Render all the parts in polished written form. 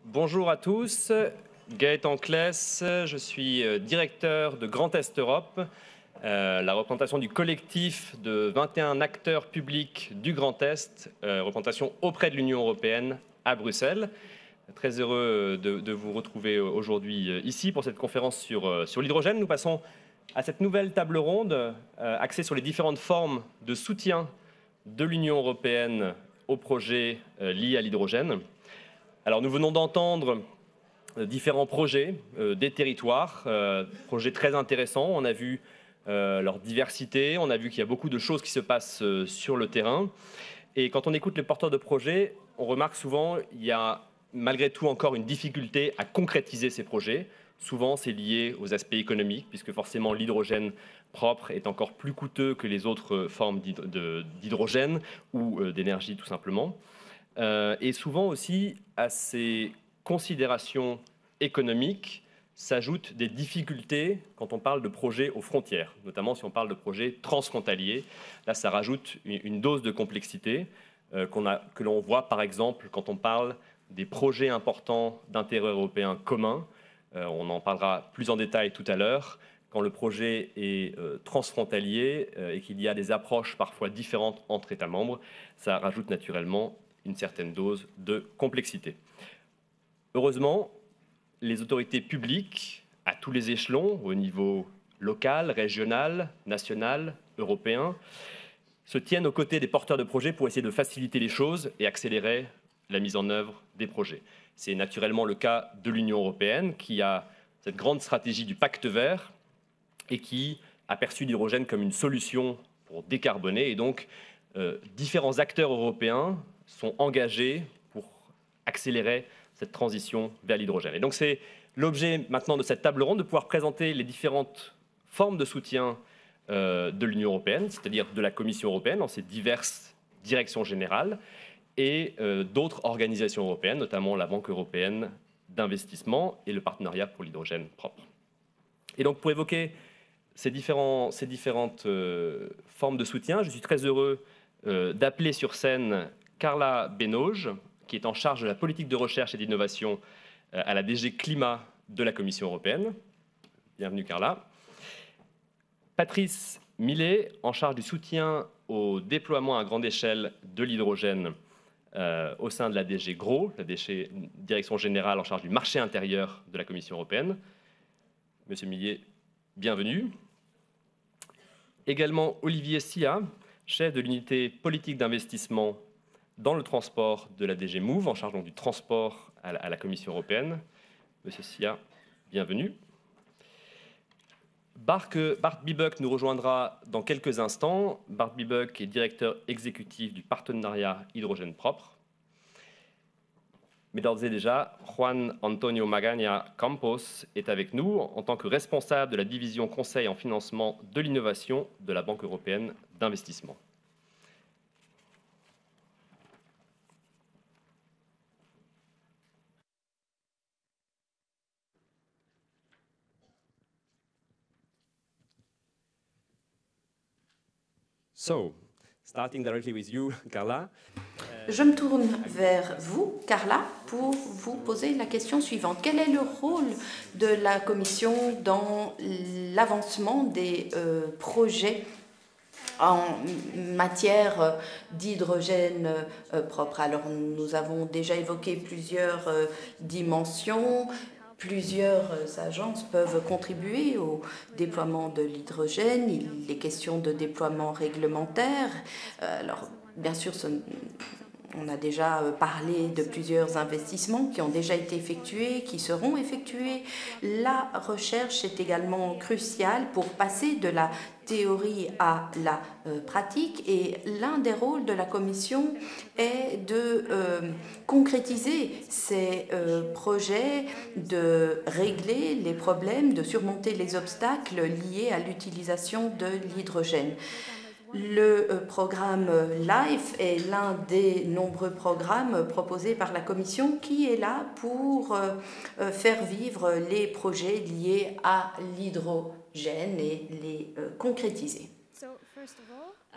Bonjour à tous, Gaëtan Kless, je suis directeur de Grand Est Europe, la représentation du collectif de 21 acteurs publics du Grand Est, représentation auprès de l'Union européenne à Bruxelles. Très heureux de vous retrouver aujourd'hui ici pour cette conférence sur l'hydrogène. Nous passons à cette nouvelle table ronde axée sur les différentes formes de soutien de l'Union européenne aux projets liés à l'hydrogène. Alors nous venons d'entendre différents projets des territoires, projets très intéressants. On a vu leur diversité, on a vu qu'il y a beaucoup de choses qui se passent sur le terrain. Et quand on écoute les porteurs de projets, on remarque souvent qu'il y a malgré tout encore une difficulté à concrétiser ces projets. Souvent, c'est lié aux aspects économiques, puisque forcément l'hydrogène propre est encore plus coûteux que les autres formes d'hydrogène ou d'énergie tout simplement. Et souvent aussi, à ces considérations économiques s'ajoutent des difficultés quand on parle de projets aux frontières, notamment si on parle de projets transfrontaliers. Là, ça rajoute une dose de complexité que l'on voit par exemple quand on parle des projets importants d'intérêt européen commun. On en parlera plus en détail tout à l'heure. Quand le projet est transfrontalier et qu'il y a des approches parfois différentes entre États membres, ça rajoute naturellement une certaine dose de complexité. Heureusement, les autorités publiques, à tous les échelons, au niveau local, régional, national, européen, se tiennent aux côtés des porteurs de projets pour essayer de faciliter les choses et accélérer la mise en œuvre des projets. C'est naturellement le cas de l'Union européenne qui a cette grande stratégie du pacte vert et qui a perçu l'hydrogène comme une solution pour décarboner. Et donc, différents acteurs européens sont engagés pour accélérer cette transition vers l'hydrogène. Et donc c'est l'objet maintenant de cette table ronde, de pouvoir présenter les différentes formes de soutien de l'Union européenne, c'est-à-dire de la Commission européenne dans ses diverses directions générales, et d'autres organisations européennes, notamment la Banque européenne d'investissement et le partenariat pour l'hydrogène propre. Et donc pour évoquer ces différentes formes de soutien, je suis très heureux d'appeler sur scène Carla Benauge, qui est en charge de la politique de recherche et d'innovation à la DG Climat de la Commission européenne. Bienvenue Carla. Patrice Millet, en charge du soutien au déploiement à grande échelle de l'hydrogène au sein de la DG GROW, la Direction générale en charge du marché intérieur de la Commission européenne. Monsieur Millet, bienvenue. Également Olivier Sia, chef de l'unité politique d'investissement dans le transport de la DG Move, en charge donc du transport à la Commission européenne. Monsieur Sia, bienvenue. Bart Bibuck nous rejoindra dans quelques instants. Bart Bibuck est directeur exécutif du partenariat hydrogène propre. Mais d'ores et déjà, Juan Antonio Magaña Campos est avec nous en tant que responsable de la division conseil en financement de l'innovation de la Banque européenne d'investissement. So, starting directly with you, Carla. Je me tourne vers vous, Carla, pour vous poser la question suivante. Quel est le rôle de la Commission dans l'avancement des projets en matière d'hydrogène propre? Alors, nous avons déjà évoqué plusieurs dimensions. Plusieurs agences peuvent contribuer au déploiement de l'hydrogène. Il est question de déploiement réglementaire. Alors, bien sûr, on a déjà parlé de plusieurs investissements qui ont déjà été effectués, qui seront effectués. La recherche est également cruciale pour passer de la théorie à la pratique, et l'un des rôles de la Commission est de concrétiser ces projets, de régler les problèmes, de surmonter les obstacles liés à l'utilisation de l'hydrogène. Le programme LIFE est l'un des nombreux programmes proposés par la Commission qui est là pour faire vivre les projets liés à l'hydrogène et les concrétiser.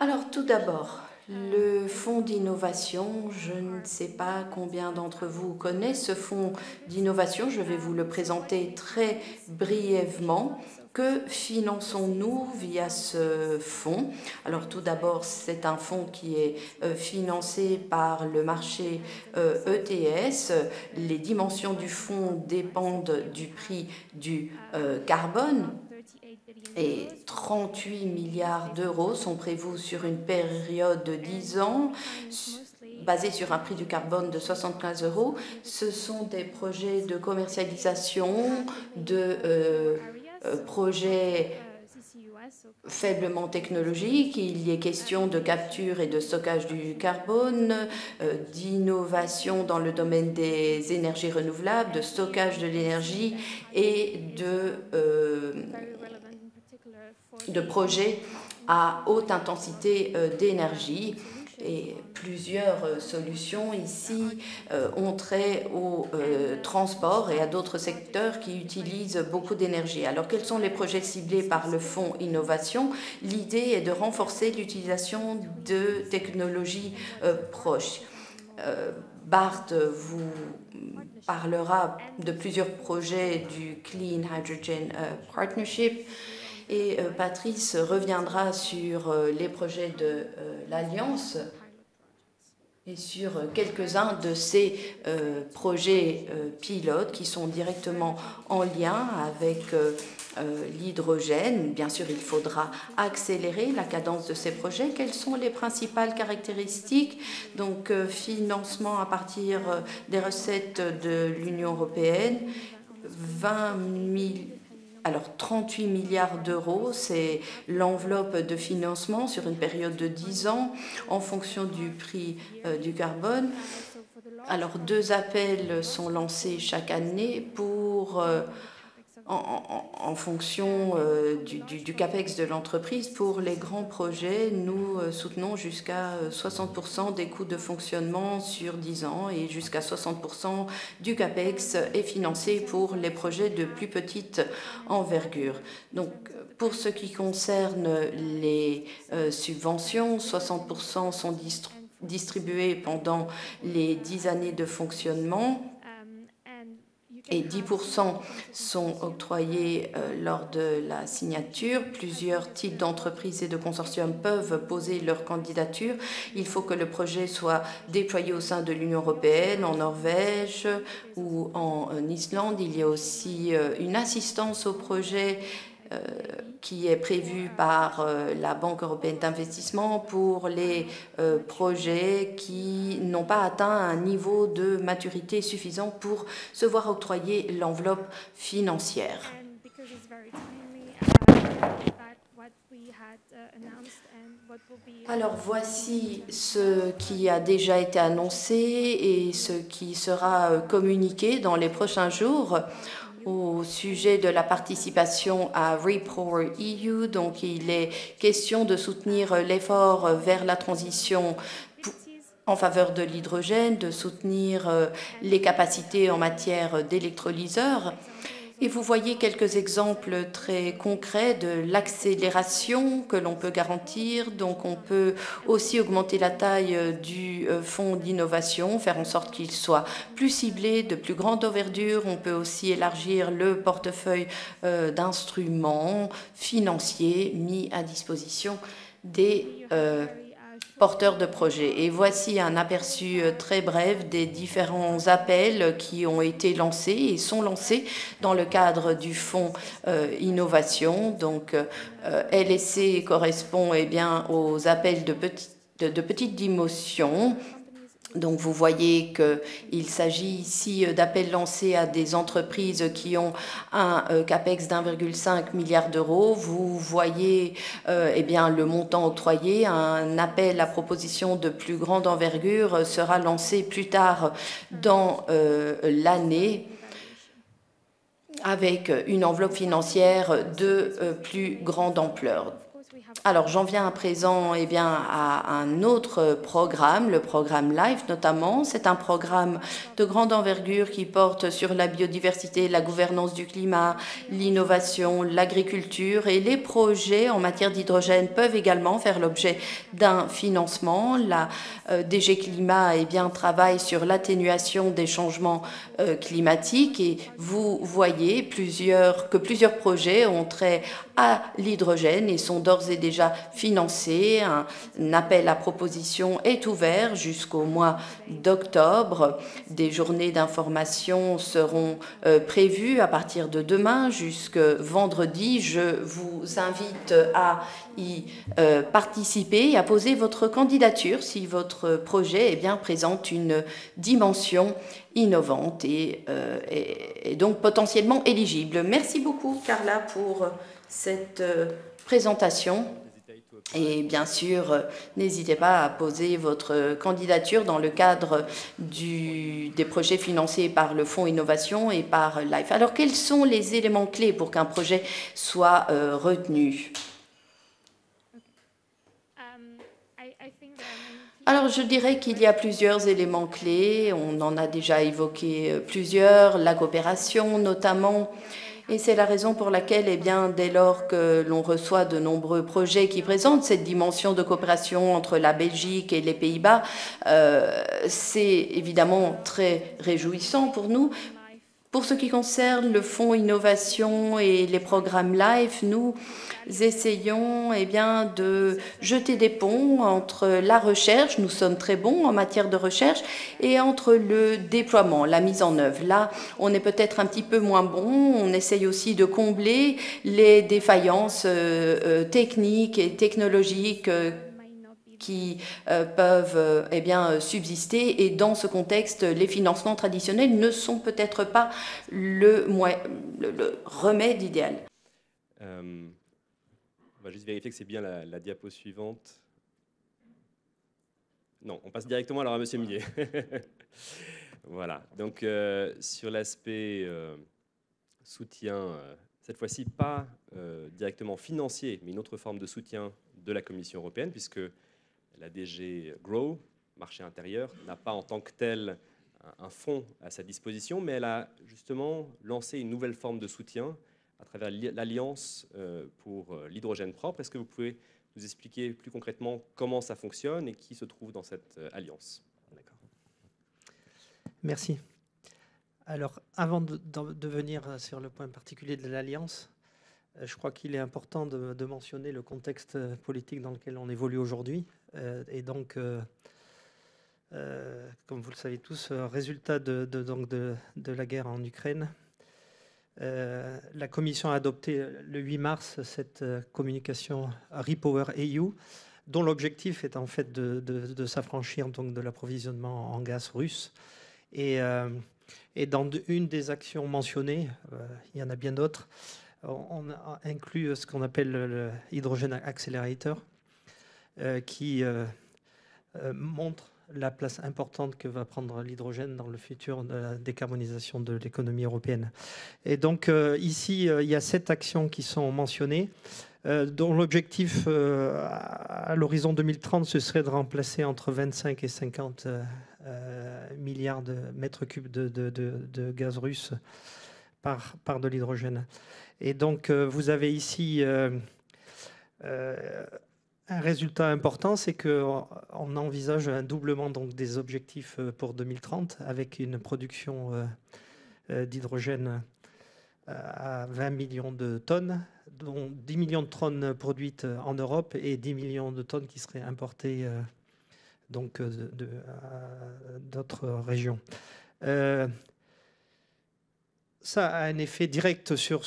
Alors tout d'abord, Le fonds d'innovation, je ne sais pas combien d'entre vous connaissent ce fonds d'innovation. Je vais vous le présenter très brièvement. Que finançons-nous via ce fonds? Alors tout d'abord, c'est un fonds qui est financé par le marché ETS. Les dimensions du fonds dépendent du prix du carbone. Et 38 milliards d'euros sont prévus sur une période de 10 ans, basés sur un prix du carbone de 75 euros. Ce sont des projets de commercialisation, de projets faiblement technologiques. Il y est question de capture et de stockage du carbone, d'innovation dans le domaine des énergies renouvelables, de stockage de l'énergie et de projets à haute intensité d'énergie. Et plusieurs solutions ici ont trait au transport et à d'autres secteurs qui utilisent beaucoup d'énergie. Alors, quels sont les projets ciblés par le Fonds Innovation? L'idée est de renforcer l'utilisation de technologies proches. Bart vous parlera de plusieurs projets du Clean Hydrogen Partnership. Et Patrice reviendra sur les projets de l'Alliance et sur quelques-uns de ces projets pilotes qui sont directement en lien avec l'hydrogène. Bien sûr, il faudra accélérer la cadence de ces projets. Quelles sont les principales caractéristiques? Donc, financement à partir des recettes de l'Union européenne, 38 milliards d'euros, c'est l'enveloppe de financement sur une période de 10 ans en fonction du prix du carbone. Alors, 2 appels sont lancés chaque année pour en fonction du CAPEX de l'entreprise. Pour les grands projets, nous soutenons jusqu'à 60% des coûts de fonctionnement sur 10 ans et jusqu'à 60% du CAPEX est financé pour les projets de plus petite envergure. Donc, pour ce qui concerne les subventions, 60% sont distribués pendant les 10 années de fonctionnement et 10% sont octroyés lors de la signature. Plusieurs types d'entreprises et de consortiums peuvent poser leur candidature. Il faut que le projet soit déployé au sein de l'Union européenne, en Norvège ou en Islande. Il y a aussi une assistance au projet qui est prévue par la Banque européenne d'investissement pour les projets qui n'ont pas atteint un niveau de maturité suffisant pour se voir octroyer l'enveloppe financière. Alors voici ce qui a déjà été annoncé et ce qui sera communiqué dans les prochains jours au sujet de la participation à REPower EU. Donc, il est question de soutenir l'effort vers la transition en faveur de l'hydrogène, de soutenir les capacités en matière d'électrolyseurs. Et vous voyez quelques exemples très concrets de l'accélération que l'on peut garantir. Donc, on peut aussi augmenter la taille du fonds d'innovation, faire en sorte qu'il soit plus ciblé, de plus grande envergure. On peut aussi élargir le portefeuille d'instruments financiers mis à disposition des porteurs de projets. Et voici un aperçu très bref des différents appels qui ont été lancés et sont lancés dans le cadre du fonds innovation. Donc, LSC correspond bien aux appels de petite dimension. Donc, vous voyez qu'il s'agit ici d'appels lancés à des entreprises qui ont un CAPEX d'1,5 milliard d'euros. Vous voyez bien, le montant octroyé. Un appel à proposition de plus grande envergure sera lancé plus tard dans l'année avec une enveloppe financière de plus grande ampleur. Alors, j'en viens à présent à un autre programme, le programme LIFE notamment. C'est un programme de grande envergure qui porte sur la biodiversité, la gouvernance du climat, l'innovation, l'agriculture, et les projets en matière d'hydrogène peuvent également faire l'objet d'un financement. La DG Climat travaille sur l'atténuation des changements climatiques, et vous voyez que plusieurs projets ont trait à l'hydrogène et sont d'ores et déjà financés. Un appel à proposition est ouvert jusqu'au mois d'octobre. Des journées d'information seront prévues à partir de demain jusque vendredi. Je vous invite à y participer et à poser votre candidature si votre projet présente une dimension innovante et donc potentiellement éligible. Merci beaucoup, Carla, pour cette présentation. Et bien sûr, n'hésitez pas à poser votre candidature dans le cadre des projets financés par le Fonds Innovation et par LIFE. Alors, quels sont les éléments clés pour qu'un projet soit retenu? Alors, je dirais qu'il y a plusieurs éléments clés. On en a déjà évoqué plusieurs, la coopération notamment. Et c'est la raison pour laquelle, dès lors que l'on reçoit de nombreux projets qui présentent cette dimension de coopération entre la Belgique et les Pays-Bas, c'est évidemment très réjouissant pour nous. Pour ce qui concerne le Fonds Innovation et les programmes LIFE, nous essayons de jeter des ponts entre la recherche, nous sommes très bons en matière de recherche, et entre le déploiement, la mise en œuvre. Là, on est peut-être un petit peu moins bon, on essaye aussi de combler les défaillances techniques et technologiques qui peuvent subsister. Et dans ce contexte, les financements traditionnels ne sont peut-être pas le remède idéal. On va juste vérifier que c'est bien la diapo suivante. Non, on passe directement alors à Monsieur Millet. Voilà, donc sur l'aspect soutien, cette fois-ci pas directement financier, mais une autre forme de soutien de la Commission européenne, puisque la DG Grow, marché intérieur, n'a pas en tant que tel un fonds à sa disposition, mais elle a justement lancé une nouvelle forme de soutien à travers l'Alliance pour l'hydrogène propre. Est-ce que vous pouvez nous expliquer plus concrètement comment ça fonctionne et qui se trouve dans cette alliance? D'accord. Merci. Alors, avant de venir sur le point particulier de l'Alliance, je crois qu'il est important de mentionner le contexte politique dans lequel on évolue aujourd'hui. Et donc, comme vous le savez tous, résultat de la guerre en Ukraine, la Commission a adopté le 8 mars cette communication Repower EU, dont l'objectif est en fait de s'affranchir donc de l'approvisionnement en gaz russe. Et dans une des actions mentionnées, il y en a bien d'autres, on a inclus ce qu'on appelle le Hydrogen Accelerator, qui montre la place importante que va prendre l'hydrogène dans le futur de la décarbonisation de l'économie européenne. Et donc ici, il y a 7 actions qui sont mentionnées, dont l'objectif à l'horizon 2030, ce serait de remplacer entre 25 et 50 milliards de mètres cubes de gaz russe par de l'hydrogène. Et donc vous avez ici un résultat important, c'est qu'on envisage un doublement donc, des objectifs pour 2030 avec une production d'hydrogène à 20 millions de tonnes, dont 10 millions de tonnes produites en Europe et 10 millions de tonnes qui seraient importées d'autres régions. Ça a un effet direct sur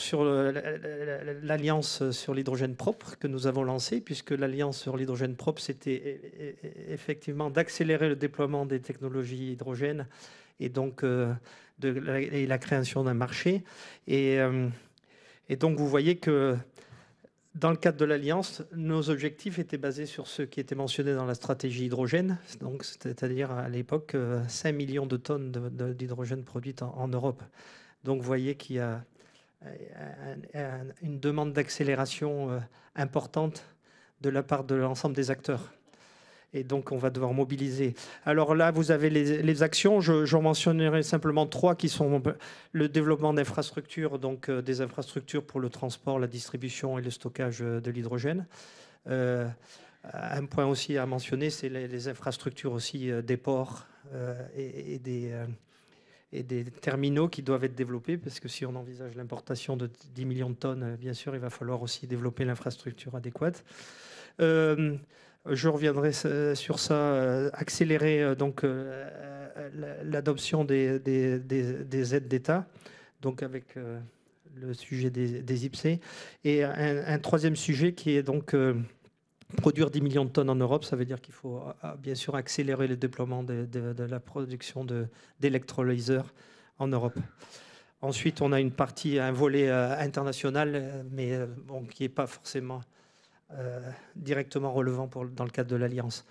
l'Alliance sur l'hydrogène propre que nous avons lancée, puisque l'Alliance sur l'hydrogène propre, c'était effectivement d'accélérer le déploiement des technologies hydrogènes et donc la création d'un marché. Et donc, vous voyez que dans le cadre de l'Alliance, nos objectifs étaient basés sur ce qui était mentionné dans la stratégie hydrogène, donc c'est-à-dire à l'époque 5 millions de tonnes d'hydrogène produites en Europe. Donc, vous voyez qu'il y a une demande d'accélération importante de la part de l'ensemble des acteurs. Et donc, on va devoir mobiliser. Alors là, vous avez les actions. J'en mentionnerai simplement 3 qui sont le développement d'infrastructures, donc des infrastructures pour le transport, la distribution et le stockage de l'hydrogène. Un point aussi à mentionner, c'est les infrastructures aussi des ports et des terminaux qui doivent être développés, parce que si on envisage l'importation de 10 millions de tonnes, bien sûr, il va falloir aussi développer l'infrastructure adéquate. Je reviendrai sur ça, accélérer donc l'adoption des aides d'État, donc avec le sujet des IPCEI. Et un troisième sujet qui est donc produire 10 millions de tonnes en Europe, ça veut dire qu'il faut bien sûr accélérer le déploiement de la production d'électrolyseurs en Europe. Ensuite, on a une partie, un volet international, mais bon, qui n'est pas forcément directement relevant dans le cadre de l'Alliance.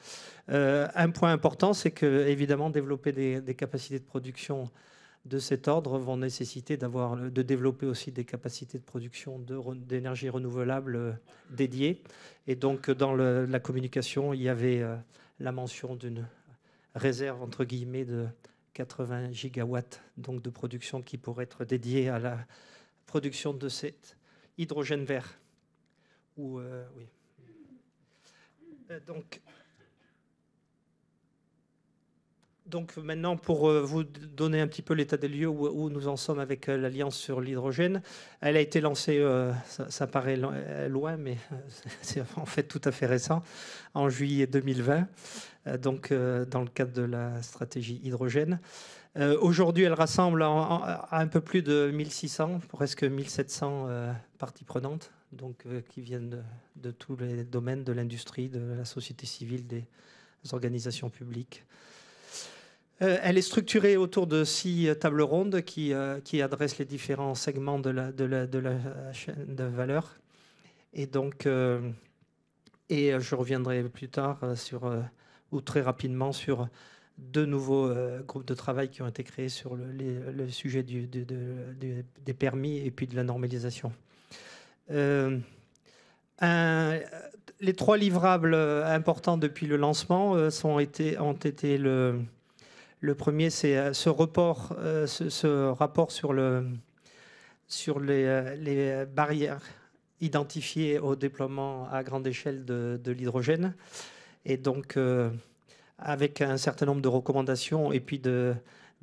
Un point important, c'est que évidemment développer des capacités de production de cet ordre vont nécessiter de développer aussi des capacités de production d'énergie renouvelable dédiées. Et donc dans la communication, il y avait la mention d'une réserve entre guillemets de 80 gigawatts donc de production qui pourrait être dédiée à la production de cet hydrogène vert. Oui. Donc maintenant, pour vous donner un petit peu l'état des lieux où nous en sommes avec l'Alliance sur l'hydrogène, elle a été lancée, ça paraît loin, mais c'est en fait tout à fait récent, en juillet 2020, donc dans le cadre de la stratégie hydrogène. Aujourd'hui, elle rassemble à un peu plus de 1600, presque 1700 parties prenantes, donc, qui viennent de tous les domaines de l'industrie, de la société civile, des organisations publiques. Elle est structurée autour de 6 tables rondes qui adressent les différents segments de la chaîne de valeur. Et donc, je reviendrai plus tard ou très rapidement sur 2 nouveaux groupes de travail qui ont été créés sur le sujet des permis et puis de la normalisation. Les 3 livrables importants depuis le lancement ont été le premier, c'est ce rapport sur les barrières identifiées au déploiement à grande échelle de l'hydrogène. Et donc, avec un certain nombre de recommandations et puis de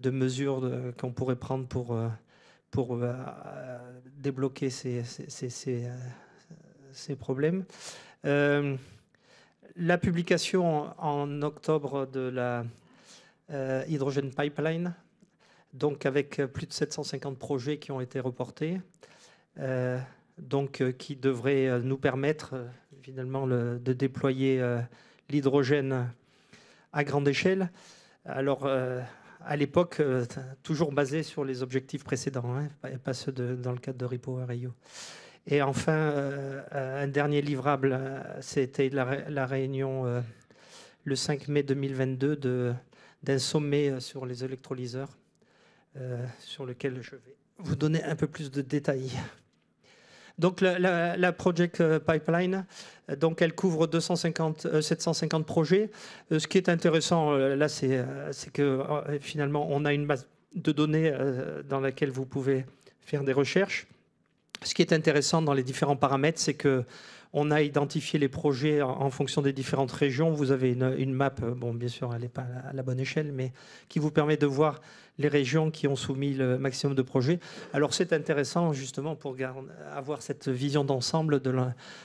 mesures qu'on pourrait prendre pour débloquer ces problèmes. La publication en octobre de la Hydrogen Pipeline, donc avec plus de 750 projets qui ont été reportés, qui devraient nous permettre finalement de déployer l'hydrogène à grande échelle. Alors, à l'époque, toujours basé sur les objectifs précédents, pas ceux dans le cadre de REPowerEU. Et enfin, un dernier livrable, c'était la réunion le 5 mai 2022 d'un sommet sur les électrolyseurs, sur lequel je vais vous donner un peu plus de détails. Donc la Project Pipeline, donc elle couvre 750 projets. Ce qui est intéressant là, c'est que finalement on a une base de données dans laquelle vous pouvez faire des recherches. Ce qui est intéressant dans les différents paramètres, c'est que on a identifié les projets en fonction des différentes régions. Vous avez une map, bon, bien sûr, elle n'est pas à la bonne échelle, mais qui vous permet de voir les régions qui ont soumis le maximum de projets. Alors, c'est intéressant, justement, pour avoir cette vision d'ensemble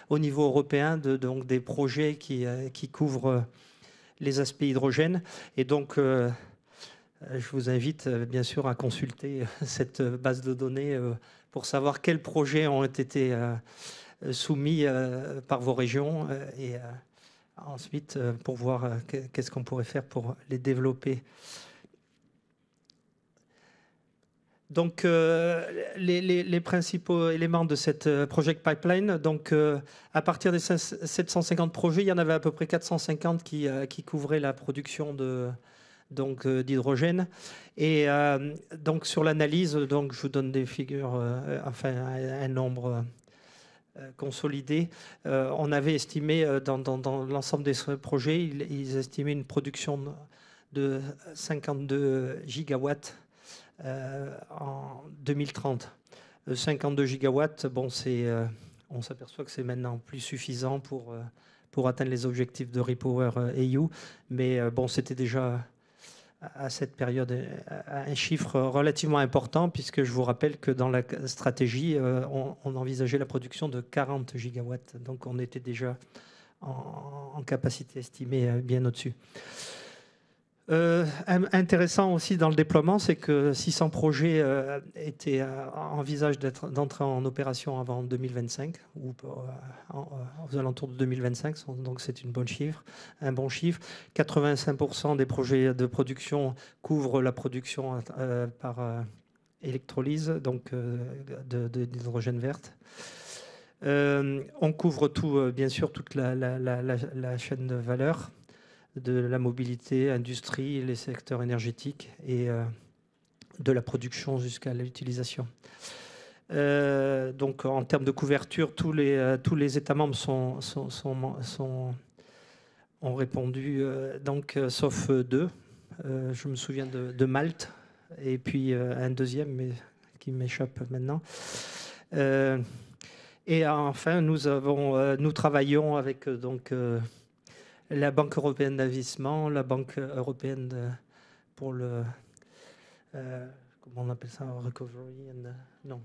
au niveau européen, donc des projets qui couvrent les aspects hydrogène. Et donc, je vous invite, bien sûr, à consulter cette base de données pour savoir quels projets ont été soumis par vos régions et ensuite pour voir qu'est-ce qu'on pourrait faire pour les développer. Donc les principaux éléments de cette Project Pipeline, donc à partir des 750 projets, il y en avait à peu près 450 qui couvraient la production d'hydrogène. Et donc sur l'analyse, donc je vous donne des figures, enfin un nombre consolidé. On avait estimé, dans l'ensemble des projets, ils estimaient une production de 52 gigawatts en 2030. 52 gigawatts, bon, on s'aperçoit que c'est maintenant plus suffisant pour atteindre les objectifs de Repower EU, mais bon, c'était déjà à cette période un chiffre relativement important, puisque je vous rappelle que dans la stratégie, on envisageait la production de 40 gigawatts, donc on était déjà en capacité estimée bien au-dessus. Intéressant aussi dans le déploiement, c'est que 600 projets envisagent d'entrer en opération avant 2025 ou aux alentours de 2025, donc c'est un bon chiffre. 85% des projets de production couvrent la production par électrolyse, donc d'hydrogène verte. On couvre tout, bien sûr, toute la chaîne de valeur, de la mobilité, industrie, les secteurs énergétiques et de la production jusqu'à l'utilisation. Donc en termes de couverture, tous les États membres ont répondu, donc, sauf deux. Je me souviens de Malte et puis un deuxième, mais qui m'échappe maintenant. Et enfin, nous travaillons avec la Banque européenne d'investissement, la Banque européenne pour le... comment on appelle ça? Recovery non.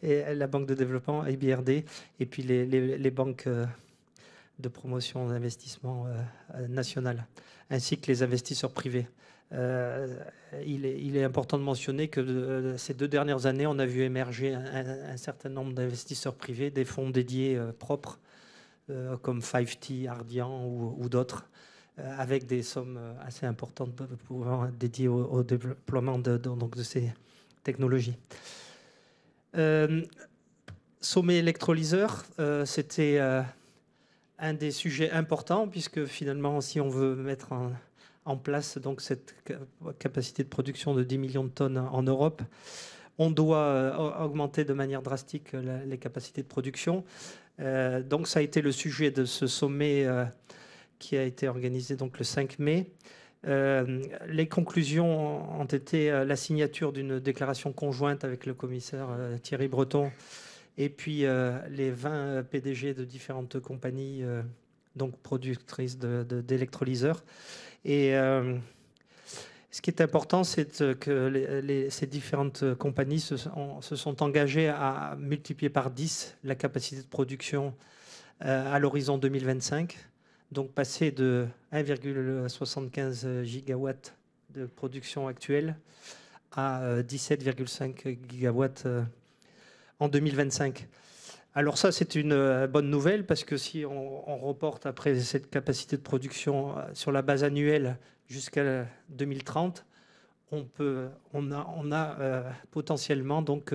Et la Banque de développement, IBRD, et puis les banques de promotion d'investissement nationales, ainsi que les investisseurs privés. Il est important de mentionner que ces 2 dernières années, on a vu émerger un certain nombre d'investisseurs privés, des fonds dédiés propres, comme 5T, Ardian ou d'autres, avec des sommes assez importantes pouvant être dédiées au déploiement de ces technologies. Sommet électrolyseur, c'était un des sujets importants, puisque finalement, si on veut mettre en place donc cette capacité de production de 10 millions de tonnes en Europe, on doit augmenter de manière drastique les capacités de production. Donc ça a été le sujet de ce sommet qui a été organisé donc le 5 mai. Les conclusions ont été la signature d'une déclaration conjointe avec le commissaire Thierry Breton et puis les 20 PDG de différentes compagnies donc productrices d'électrolyseurs. Et ce qui est important, c'est que ces différentes compagnies se sont engagées à multiplier par 10 la capacité de production à l'horizon 2025, donc passer de 1,75 gigawatts de production actuelle à 17,5 gigawatts en 2025. Alors ça, c'est une bonne nouvelle, parce que si on reporte après cette capacité de production sur la base annuelle jusqu'à 2030, on a potentiellement donc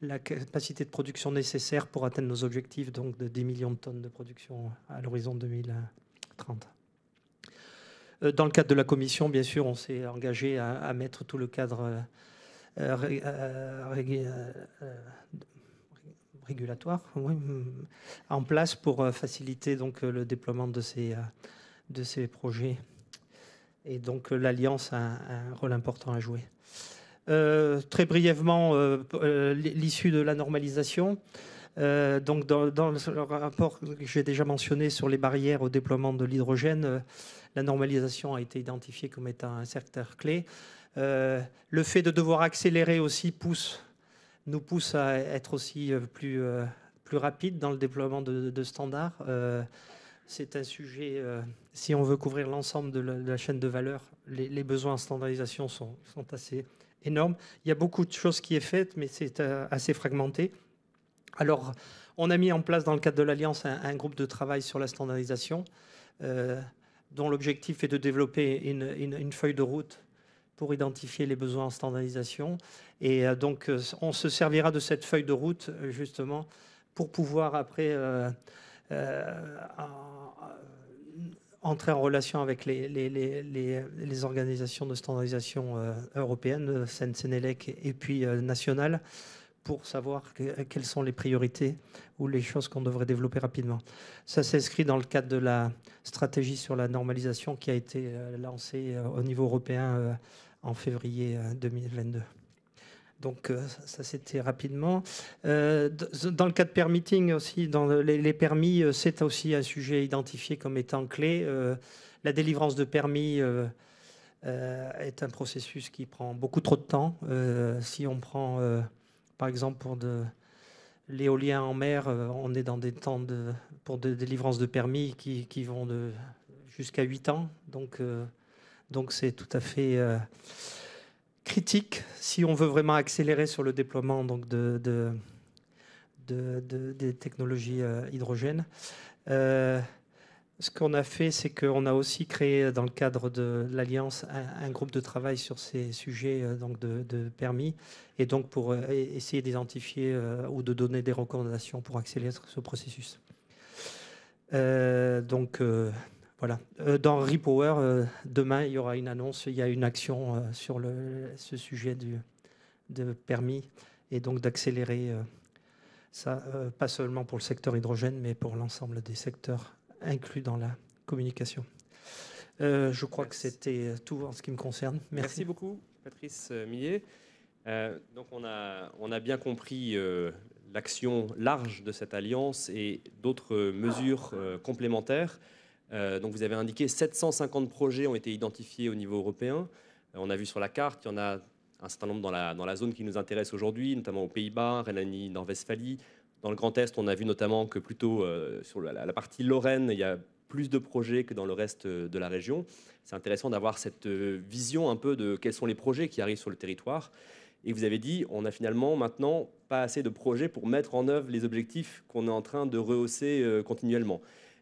la capacité de production nécessaire pour atteindre nos objectifs donc de 10 millions de tonnes de production à l'horizon 2030. Dans le cadre de la commission, bien sûr, on s'est engagé à mettre tout le cadre régulatoire en place pour faciliter donc le déploiement de ces projets. Et donc l'Alliance a un rôle important à jouer. Très brièvement, l'issue de la normalisation. Donc dans le rapport que j'ai déjà mentionné sur les barrières au déploiement de l'hydrogène, la normalisation a été identifiée comme étant un secteur clé. Le fait de devoir accélérer aussi nous pousse à être aussi plus rapide dans le déploiement de standards. C'est un sujet, si on veut couvrir l'ensemble de la chaîne de valeur, les besoins en standardisation sont assez énormes. Il y a beaucoup de choses qui est faites, mais c'est assez fragmenté. Alors, on a mis en place dans le cadre de l'Alliance un groupe de travail sur la standardisation, dont l'objectif est de développer une feuille de route pour identifier les besoins en standardisation. Et donc, on se servira de cette feuille de route, justement, pour pouvoir après entrer en relation avec les organisations de standardisation européennes, Senelec et puis nationales, pour savoir quelles sont les priorités ou les choses qu'on devrait développer rapidement. Ça s'inscrit dans le cadre de la stratégie sur la normalisation qui a été lancée au niveau européen en février 2022. Donc ça c'était rapidement. Dans le cas de permitting aussi, dans les permis, c'est aussi un sujet identifié comme étant clé. La délivrance de permis est un processus qui prend beaucoup trop de temps. Si on prend par exemple pour l'éolien en mer, on est dans des temps pour de délivrance de permis qui vont jusqu'à 8 ans. Donc c'est tout à fait critique si on veut vraiment accélérer sur le déploiement donc des technologies hydrogène. Ce qu'on a fait, c'est qu'on a aussi créé dans le cadre de l'Alliance un groupe de travail sur ces sujets donc de permis et donc pour essayer d'identifier ou de donner des recommandations pour accélérer ce processus. Voilà. Dans Repower, demain, il y aura une annonce, il y a une action sur ce sujet de permis et donc d'accélérer ça, pas seulement pour le secteur hydrogène, mais pour l'ensemble des secteurs inclus dans la communication. Je crois que c'était tout en ce qui me concerne. Merci beaucoup, Patrice Millet. Donc on a bien compris l'action large de cette alliance et d'autres mesures complémentaires. Donc vous avez indiqué 750 projets ont été identifiés au niveau européen. On a vu sur la carte, il y en a un certain nombre dans la zone qui nous intéresse aujourd'hui, notamment aux Pays-Bas, Rhénanie, Nord-Westphalie. Dans le Grand Est, on a vu notamment que plutôt sur la partie Lorraine, il y a plus de projets que dans le reste de la région. C'est intéressant d'avoir cette vision un peu de quels sont les projets qui arrivent sur le territoire. Et vous avez dit, on a finalement maintenant pas assez de projets pour mettre en œuvre les objectifs qu'on est en train de rehausser continuellement.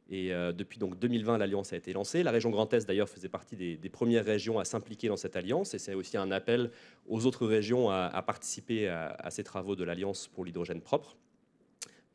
Et depuis donc 2020, l'Alliance a été lancée. La région Grand Est, d'ailleurs, faisait partie des premières régions à s'impliquer dans cette Alliance. Et c'est aussi un appel aux autres régions à participer à ces travaux de l'Alliance pour l'hydrogène propre.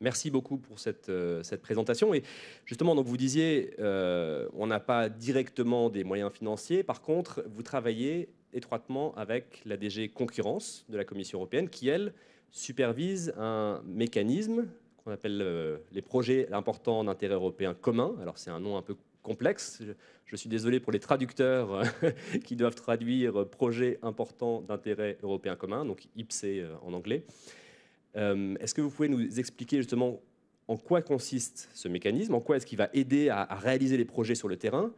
Merci beaucoup pour cette présentation. Et justement, donc vous disiez, on n'a pas directement des moyens financiers. Par contre, vous travaillez étroitement avec la DG Concurrence de la Commission européenne qui, elle, supervise un mécanisme qu'on appelle les projets importants d'intérêt européen commun. Alors c'est un nom un peu complexe. Je suis désolé pour les traducteurs qui doivent traduire projet important d'intérêt européen commun, donc IPCEI en anglais. Est-ce que vous pouvez nous expliquer justement en quoi consiste ce mécanisme, en quoi est-ce qu'il va aider à réaliser les projets sur le terrain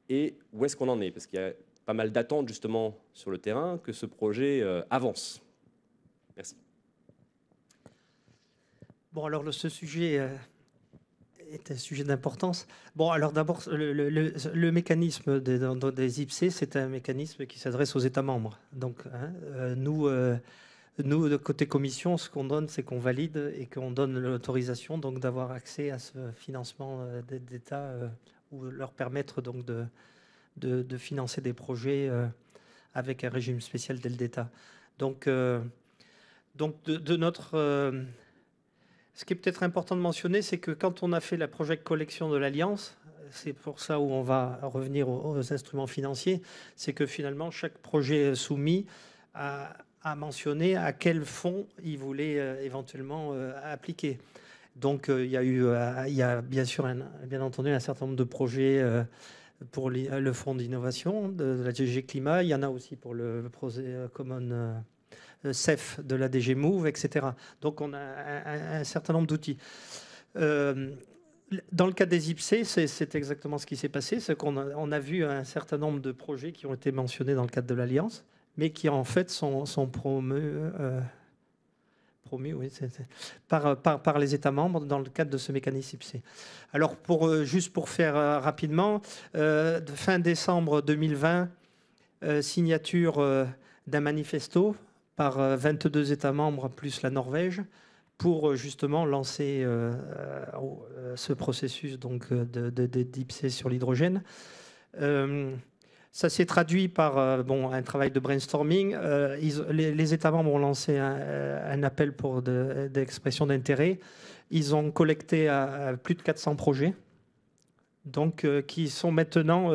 et où est-ce qu'on en est? Parce qu'il y a pas mal d'attentes justement sur le terrain que ce projet avance. Merci. Bon, alors ce sujet est un sujet d'importance. Bon, alors d'abord, le mécanisme des IPCEI, c'est un mécanisme qui s'adresse aux États membres. Donc, nous, de côté Commission, ce qu'on donne, c'est qu'on valide et qu'on donne l'autorisation donc d'avoir accès à ce financement d'État ou leur permettre donc de financer des projets avec un régime spécial d'aide d'État. Donc de notre... ce qui est peut-être important de mentionner, c'est que quand on a fait la project collection de l'Alliance, c'est pour ça où on va revenir aux instruments financiers, c'est que finalement, chaque projet soumis a mentionné à quel fonds il voulait éventuellement appliquer. Donc il y a bien sûr, bien entendu, un certain nombre de projets pour le fonds d'innovation de la DG Climat. Il y en a aussi pour le projet Common CEF de la DG Move, etc. Donc on a un certain nombre d'outils. Dans le cas des IPCEI, c'est exactement ce qui s'est passé. C'est qu'on a vu un certain nombre de projets qui ont été mentionnés dans le cadre de l'Alliance, mais qui en fait sont promus oui, par les États membres dans le cadre de ce mécanisme IPCEI. Alors, juste pour faire rapidement, fin décembre 2020, signature d'un manifesto par 22 États membres plus la Norvège pour justement lancer ce processus d'IPCEI sur l'hydrogène. Ça s'est traduit par un travail de brainstorming. Les États membres ont lancé un appel pour d'expression d'intérêt. Ils ont collecté à plus de 400 projets, donc qui sont maintenant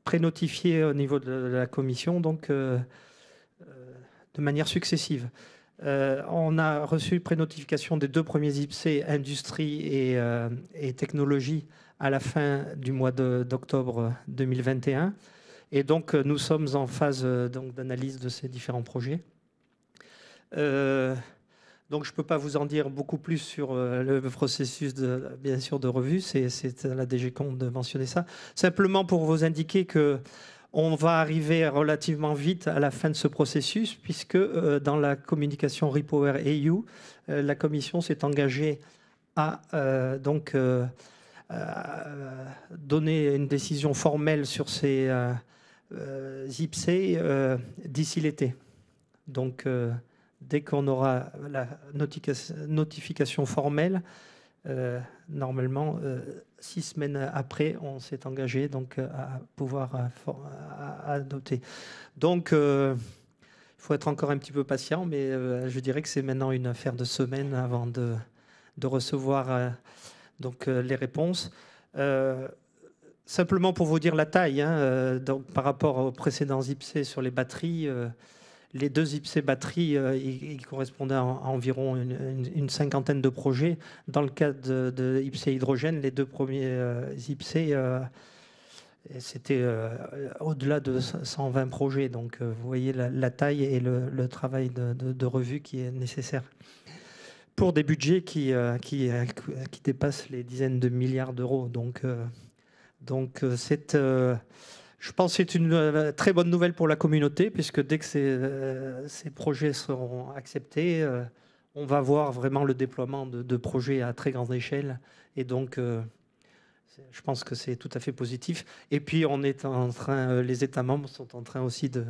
prénotifiés au niveau de la Commission, donc de manière successive. On a reçu prénotification des 2 premiers IPC, industrie et technologie, à la fin du mois d'octobre 2021. Et donc, nous sommes en phase d'analyse de ces différents projets. Donc, je ne peux pas vous en dire beaucoup plus sur le processus, bien sûr, de revue. C'est à la DGCOM de mentionner ça. Simplement pour vous indiquer qu'on va arriver relativement vite à la fin de ce processus, puisque dans la communication Repower EU, la Commission s'est engagée à donner une décision formelle sur ces IPC d'ici l'été. Donc, dès qu'on aura la notification formelle, normalement, 6 semaines après, on s'est engagé donc, à pouvoir adopter. Donc, il faut être encore un petit peu patient, mais je dirais que c'est maintenant une affaire de semaines avant de recevoir donc, les réponses. Simplement pour vous dire la taille, donc, par rapport aux précédents IPC sur les batteries, les 2 IPC batteries, ils correspondaient à environ une cinquantaine de projets. Dans le cas de IPC hydrogène, les 2 premiers IPC, c'était au-delà de 120 projets. Donc, vous voyez la taille et le travail de revue qui est nécessaire pour des budgets qui dépassent les dizaines de milliards d'euros. Donc, je pense que c'est une très bonne nouvelle pour la communauté, puisque dès que ces projets seront acceptés, on va voir vraiment le déploiement de projets à très grande échelle. Et donc, je pense que c'est tout à fait positif. Et puis, on est en train, les États membres sont en train aussi de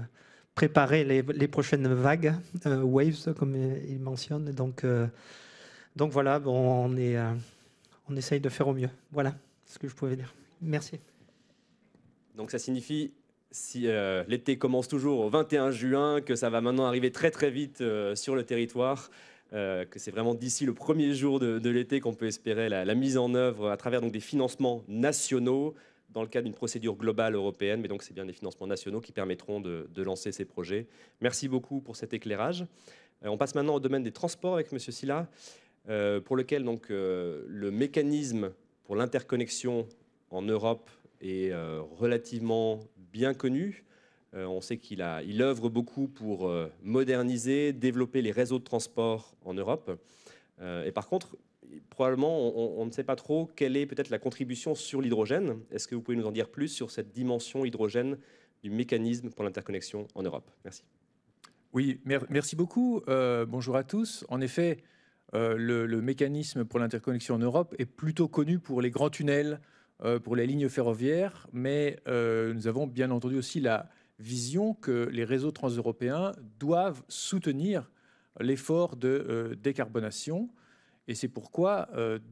préparer les prochaines vagues, waves, comme ils mentionnent. Donc voilà, bon, on essaye de faire au mieux. Voilà ce que je pouvais dire. Merci. Donc ça signifie, si l'été commence toujours au 21 juin, que ça va maintenant arriver très très vite sur le territoire, que c'est vraiment d'ici le premier jour de l'été qu'on peut espérer la mise en œuvre à travers donc, des financements nationaux dans le cadre d'une procédure globale européenne. Mais donc c'est bien des financements nationaux qui permettront de lancer ces projets. Merci beaucoup pour cet éclairage. On passe maintenant au domaine des transports avec M. Sylla, pour lequel donc, le mécanisme pour l'interconnexion en Europe est relativement bien connu. On sait qu'il œuvre beaucoup pour moderniser, développer les réseaux de transport en Europe. Et par contre, probablement, on ne sait pas trop quelle est peut-être la contribution sur l'hydrogène. Est-ce que vous pouvez nous en dire plus sur cette dimension hydrogène du mécanisme pour l'interconnexion en Europe? Merci. Oui, merci beaucoup. Bonjour à tous. En effet, le mécanisme pour l'interconnexion en Europe est plutôt connu pour les grands tunnels, pour les lignes ferroviaires, mais nous avons bien entendu aussi la vision que les réseaux transeuropéens doivent soutenir l'effort de décarbonation. Et c'est pourquoi,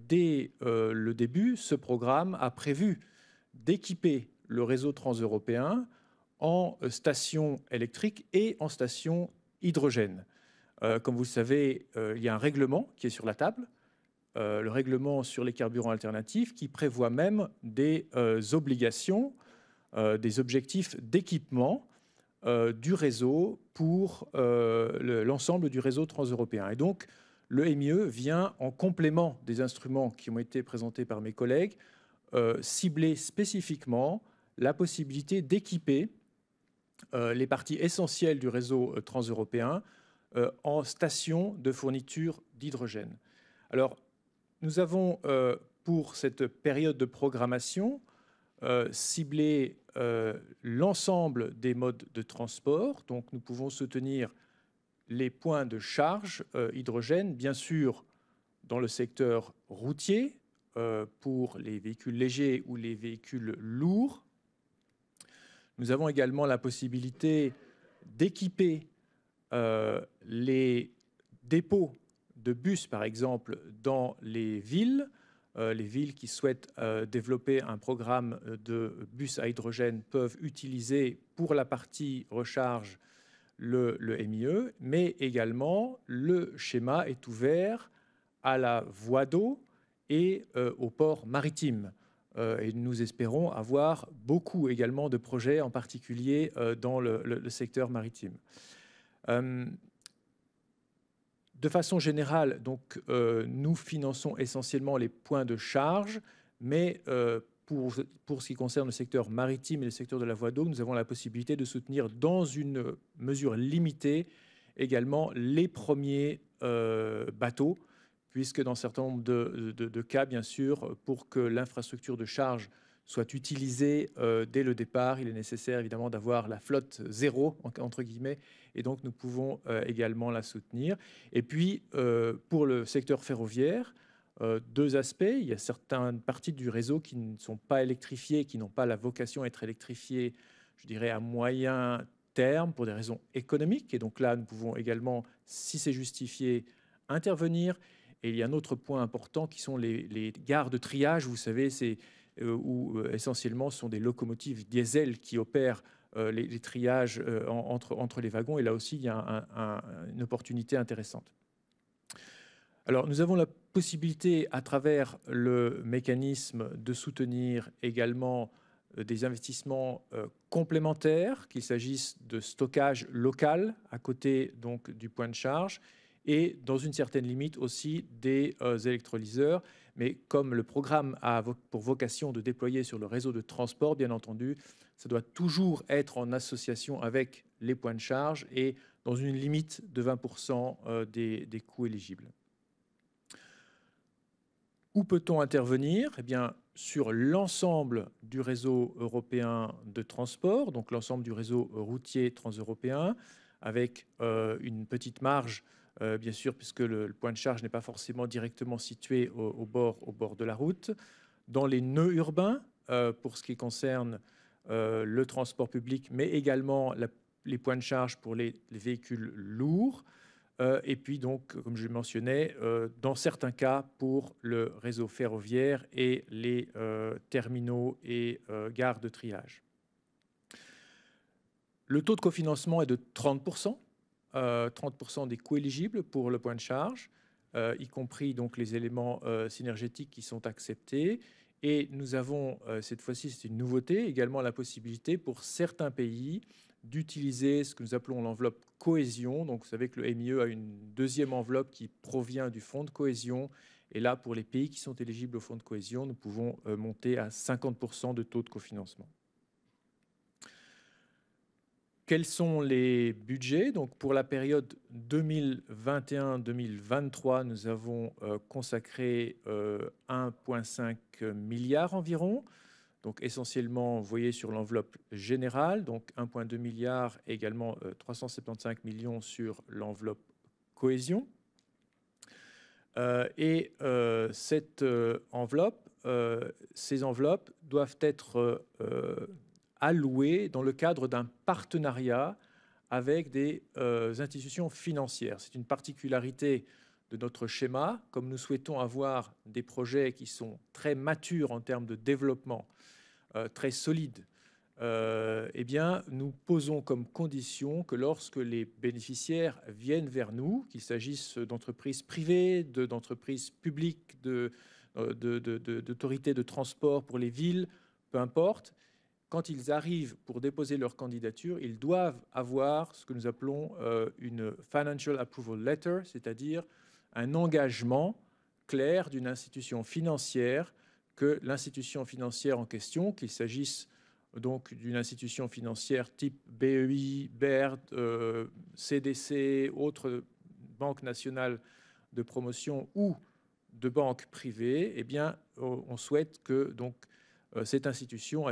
dès le début, ce programme a prévu d'équiper le réseau transeuropéen en stations électriques et en stations hydrogène. Comme vous le savez, il y a un règlement qui est sur la table, le règlement sur les carburants alternatifs, qui prévoit même des obligations, des objectifs d'équipement du réseau pour l'ensemble du réseau transeuropéen. Et donc, le MIE vient en complément des instruments qui ont été présentés par mes collègues, cibler spécifiquement la possibilité d'équiper les parties essentielles du réseau transeuropéen en stations de fourniture d'hydrogène. Alors, nous avons, pour cette période de programmation, ciblé l'ensemble des modes de transport. Donc, nous pouvons soutenir les points de charge hydrogène, bien sûr, dans le secteur routier, pour les véhicules légers ou les véhicules lourds. Nous avons également la possibilité d'équiper les dépôts de bus, par exemple, dans les villes qui souhaitent développer un programme de bus à hydrogène peuvent utiliser pour la partie recharge le MIE, mais également le schéma est ouvert à la voie d'eau et au port maritime. Et nous espérons avoir beaucoup également de projets, en particulier dans le secteur maritime. De façon générale, donc, nous finançons essentiellement les points de charge, mais pour ce qui concerne le secteur maritime et le secteur de la voie d'eau, nous avons la possibilité de soutenir dans une mesure limitée également les premiers bateaux, puisque dans un certain nombre de cas, bien sûr, pour que l'infrastructure de charge soit utilisée dès le départ, il est nécessaire évidemment d'avoir la flotte zéro, entre guillemets, et donc nous pouvons également la soutenir. Et puis, pour le secteur ferroviaire, deux aspects. Il y a certaines parties du réseau qui ne sont pas électrifiées, qui n'ont pas la vocation à être électrifiées, je dirais, à moyen terme pour des raisons économiques. Et donc là, nous pouvons également, si c'est justifié, intervenir. Et il y a un autre point important qui sont les gares de triage. Vous savez, c'est où essentiellement ce sont des locomotives diesel qui opèrent les triages entre les wagons. Et là aussi, il y a une opportunité intéressante. Alors, nous avons la possibilité, à travers le mécanisme, de soutenir également des investissements complémentaires, qu'il s'agisse de stockage local à côté donc du point de charge, et dans une certaine limite aussi des électrolyseurs. Mais comme le programme a pour vocation de déployer sur le réseau de transport, bien entendu, ça doit toujours être en association avec les points de charge et dans une limite de 20% des coûts éligibles. Où peut-on intervenir? Eh bien, sur l'ensemble du réseau européen de transport, donc l'ensemble du réseau routier transeuropéen, avec une petite marge, bien sûr, puisque le point de charge n'est pas forcément directement situé au bord de la route. Dans les nœuds urbains, pour ce qui concerne le transport public, mais également les points de charge pour les véhicules lourds. Et puis donc, comme je le mentionnais, dans certains cas pour le réseau ferroviaire et les terminaux et gares de triage. Le taux de cofinancement est de 30%, 30% des coûts éligibles pour le point de charge, y compris donc les éléments synergétiques qui sont acceptés. Et nous avons, cette fois-ci, c'est une nouveauté, également la possibilité pour certains pays d'utiliser ce que nous appelons l'enveloppe cohésion. Donc, vous savez que le MIE a une deuxième enveloppe qui provient du fonds de cohésion. Et là, pour les pays qui sont éligibles au fonds de cohésion, nous pouvons monter à 50% de taux de cofinancement. Quels sont les budgets? Donc, pour la période 2021-2023, nous avons consacré 1,5 milliard environ. Donc essentiellement, vous voyez sur l'enveloppe générale, donc 1,2 milliard, également 375 millions sur l'enveloppe cohésion. Cette enveloppe, ces enveloppes doivent être allouées dans le cadre d'un partenariat avec des institutions financières. C'est une particularité de notre schéma. Comme nous souhaitons avoir des projets qui sont très matures en termes de développement, très solides, eh bien, nous posons comme condition que lorsque les bénéficiaires viennent vers nous, qu'il s'agisse d'entreprises privées, d'entreprises publiques, d'autorités de transport pour les villes, peu importe, quand ils arrivent pour déposer leur candidature, ils doivent avoir ce que nous appelons une Financial Approval Letter, c'est-à-dire un engagement clair d'une institution financière que l'institution financière en question, qu'il s'agisse donc d'une institution financière type BEI, BERD, CDC, autre banque nationale de promotion ou de banque privée, eh bien, on souhaite que donc, cette institution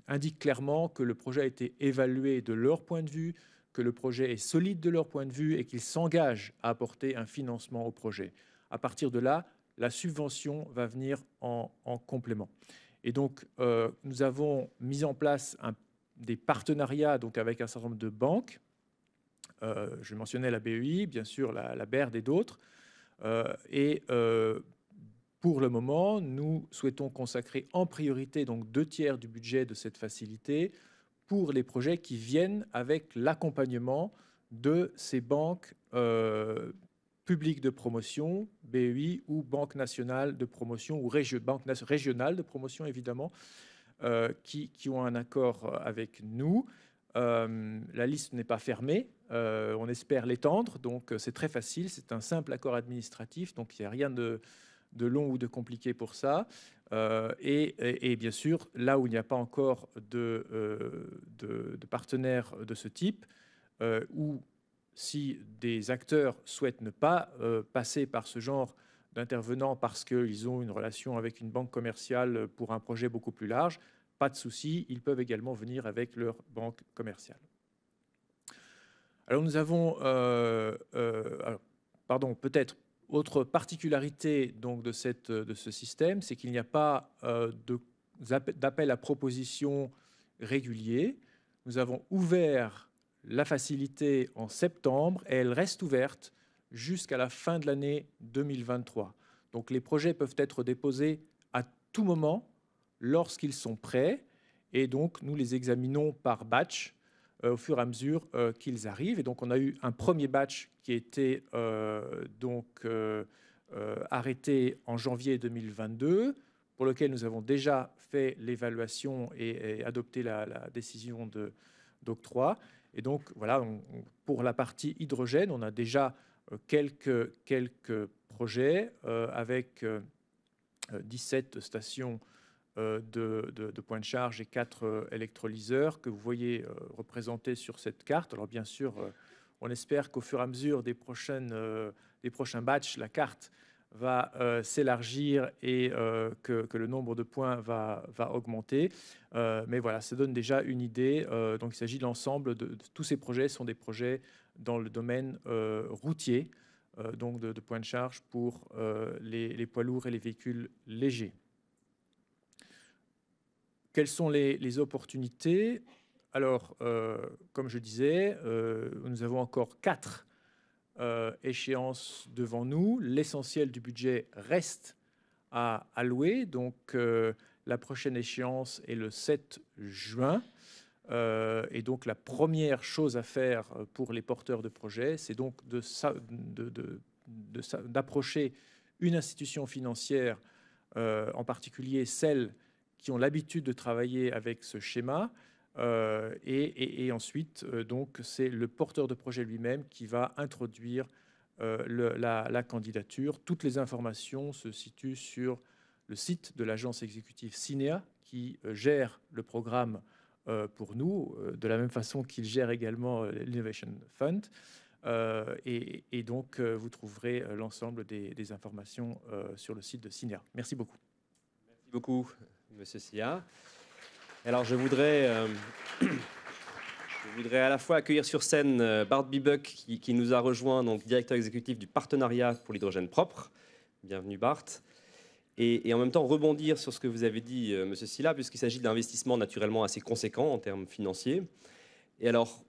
indique clairement que le projet a été évalué de leur point de vue, que le projet est solide de leur point de vue et qu'ils s'engagent à apporter un financement au projet. À partir de là, la subvention va venir en complément. Et donc, nous avons mis en place des partenariats donc, avec un certain nombre de banques. Je mentionnais la BEI, bien sûr la BERD et d'autres. Pour le moment, nous souhaitons consacrer en priorité donc 2/3 du budget de cette facilité pour les projets qui viennent avec l'accompagnement de ces banques publiques de promotion, BEI ou Banque nationale de promotion ou Banque régionale de promotion évidemment, qui ont un accord avec nous. La liste n'est pas fermée, on espère l'étendre, donc c'est très facile, c'est un simple accord administratif, donc il n'y a rien de long ou de compliqué pour ça. Et bien sûr, là où il n'y a pas encore de partenaires de ce type, ou si des acteurs souhaitent ne pas passer par ce genre d'intervenants parce qu'ils ont une relation avec une banque commerciale pour un projet beaucoup plus large, pas de souci, ils peuvent également venir avec leur banque commerciale. Alors nous avons, peut-être autre particularité donc de ce système, c'est qu'il n'y a pas d'appel à propositions régulier. Nous avons ouvert la facilité en septembre et elle reste ouverte jusqu'à la fin de l'année 2023. Donc les projets peuvent être déposés à tout moment lorsqu'ils sont prêts et donc nous les examinons par batch au fur et à mesure qu'ils arrivent. Et donc on a eu un premier batch qui a été arrêté en janvier 2022, pour lequel nous avons déjà fait l'évaluation et adopté la décision d'octroi. Et donc voilà, pour la partie hydrogène, on a déjà quelques projets avec 17 stations de points de charge et 4 électrolyseurs que vous voyez représentés sur cette carte. Alors bien sûr, on espère qu'au fur et à mesure des prochains batchs, la carte va s'élargir et que le nombre de points va augmenter. Mais voilà, ça donne déjà une idée. Donc il s'agit de l'ensemble de tous ces projets sont des projets dans le domaine routier, donc de points de charge pour les poids lourds et les véhicules légers. Quelles sont les opportunités? Alors, comme je disais, nous avons encore 4 échéances devant nous. L'essentiel du budget reste à allouer. Donc, la prochaine échéance est le 7 juin. Et donc, la première chose à faire pour les porteurs de projets, c'est donc d'approcher une institution financière, en particulier celle qui ont l'habitude de travailler avec ce schéma. Et ensuite, donc, c'est le porteur de projet lui-même qui va introduire la candidature. Toutes les informations se situent sur le site de l'agence exécutive SINEA qui gère le programme pour nous, de la même façon qu'il gère également l'Innovation Fund. Et donc, vous trouverez l'ensemble des informations sur le site de SINEA. Merci beaucoup. Merci beaucoup, Monsieur Sia. Alors, je voudrais à la fois accueillir sur scène Bart Bibuck, qui nous a rejoint, donc directeur exécutif du partenariat pour l'hydrogène propre. Bienvenue, Bart. Et en même temps, rebondir sur ce que vous avez dit, Monsieur Silla, puisqu'il s'agit d'investissements naturellement assez conséquents en termes financiers. Et alors,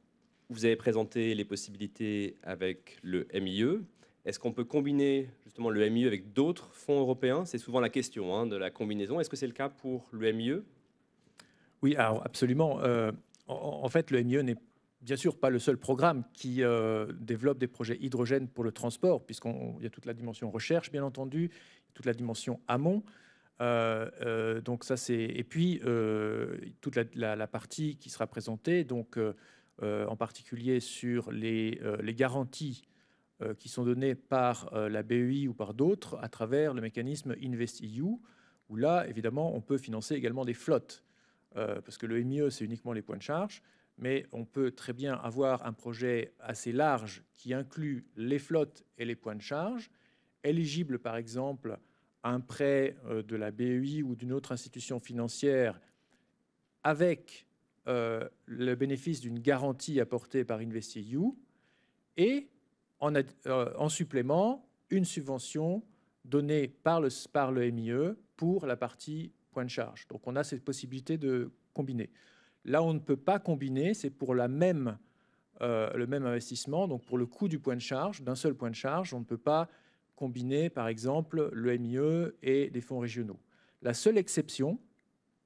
vous avez présenté les possibilités avec le MIE. Est-ce qu'on peut combiner justement le MIE avec d'autres fonds européens? C'est souvent la question de la combinaison. Est-ce que c'est le cas pour le MIE? Oui, alors absolument. En fait, le MIE n'est bien sûr pas le seul programme qui développe des projets hydrogène pour le transport, puisqu'il y a toute la dimension recherche, bien entendu, toute la dimension amont. Donc ça, c'est... Et puis, toute la partie qui sera présentée, donc, en particulier sur les garanties qui sont données par la BEI ou par d'autres à travers le mécanisme InvestEU, où là, évidemment, on peut financer également des flottes. Parce que le MIE, c'est uniquement les points de charge, mais on peut très bien avoir un projet assez large qui inclut les flottes et les points de charge, éligible par exemple à un prêt de la BEI ou d'une autre institution financière avec le bénéfice d'une garantie apportée par InvestEU et en supplément une subvention donnée par le MIE pour la partie point de charge. Donc on a cette possibilité de combiner. Là, on ne peut pas combiner, c'est pour le même investissement, donc pour le coût du point de charge, d'un seul point de charge, on ne peut pas combiner, par exemple, le MIE et des fonds régionaux. La seule exception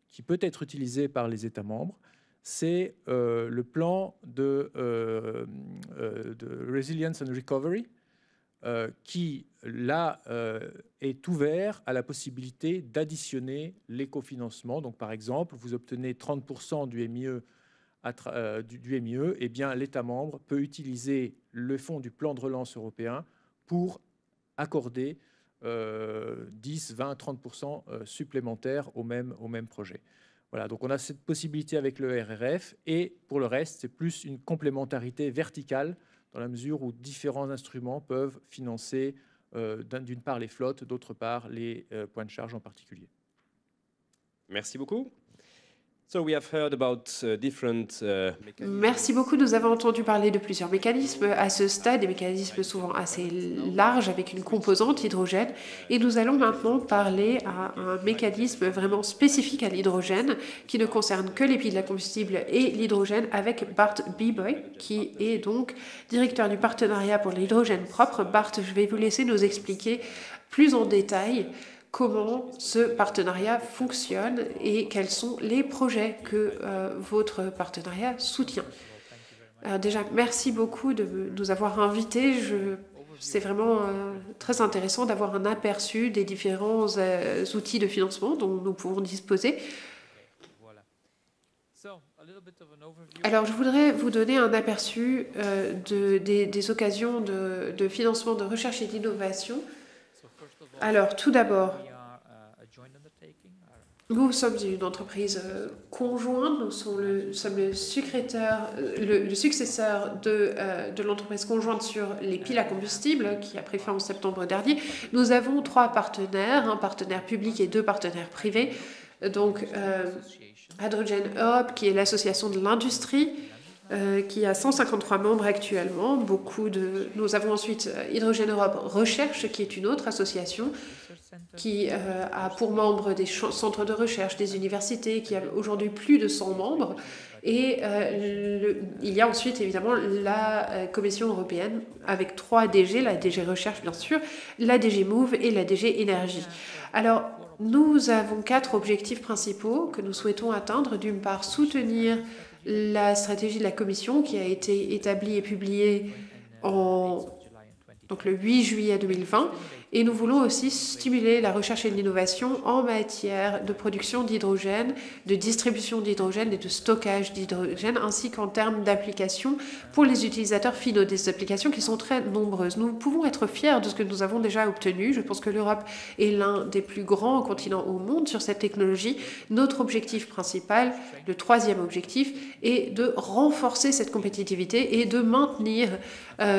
qui peut être utilisée par les États membres, c'est le plan de Resilience and Recovery, qui, là, est ouvert à la possibilité d'additionner l'écofinancement. Donc, par exemple, vous obtenez 30% du MIE du MIE, eh bien, l'État membre peut utiliser le fonds du plan de relance européen pour accorder 10, 20, 30% supplémentaires au même projet. Voilà, donc on a cette possibilité avec le RRF, et pour le reste, c'est plus une complémentarité verticale dans la mesure où différents instruments peuvent financer d'une part les flottes, d'autre part les points de charge en particulier. Merci beaucoup. So we have heard about different Merci beaucoup. Nous avons entendu parler de plusieurs mécanismes. À ce stade, des mécanismes souvent assez larges avec une composante hydrogène. Et nous allons maintenant parler à un mécanisme vraiment spécifique à l'hydrogène qui ne concerne que les piles à combustible et l'hydrogène avec Bart Biboy, qui est donc directeur du partenariat pour l'hydrogène propre. Bart, je vais vous laisser nous expliquer plus en détail comment ce partenariat fonctionne et quels sont les projets que votre partenariat soutient. Alors déjà, merci beaucoup de nous avoir invités. C'est vraiment très intéressant d'avoir un aperçu des différents outils de financement dont nous pouvons disposer. Alors, je voudrais vous donner un aperçu des occasions de financement de recherche et d'innovation. Alors, tout d'abord, nous sommes une entreprise conjointe. Nous sommes le successeur de l'entreprise conjointe sur les piles à combustible qui a pris fin en septembre dernier. Nous avons 3 partenaires, un partenaire public et 2 partenaires privés. Donc, Hydrogen Europe, qui est l'association de l'industrie, qui a 153 membres actuellement. Nous avons ensuite Hydrogen Europe Recherche, qui est une autre association qui a pour membres des centres de recherche, des universités, qui a aujourd'hui plus de 100 membres. Et il y a ensuite évidemment la Commission européenne avec 3 DG, la DG Recherche bien sûr, la DG Move et la DG Énergie. Alors, nous avons 4 objectifs principaux que nous souhaitons atteindre. D'une part, soutenir la stratégie de la Commission qui a été établie et publiée le 8 juillet 2020. Et nous voulons aussi stimuler la recherche et l'innovation en matière de production d'hydrogène, de distribution d'hydrogène et de stockage d'hydrogène, ainsi qu'en termes d'applications pour les utilisateurs finaux, des applications qui sont très nombreuses. Nous pouvons être fiers de ce que nous avons déjà obtenu. Je pense que l'Europe est l'un des plus grands continents au monde sur cette technologie. Notre objectif principal, le 3e objectif, est de renforcer cette compétitivité et de maintenir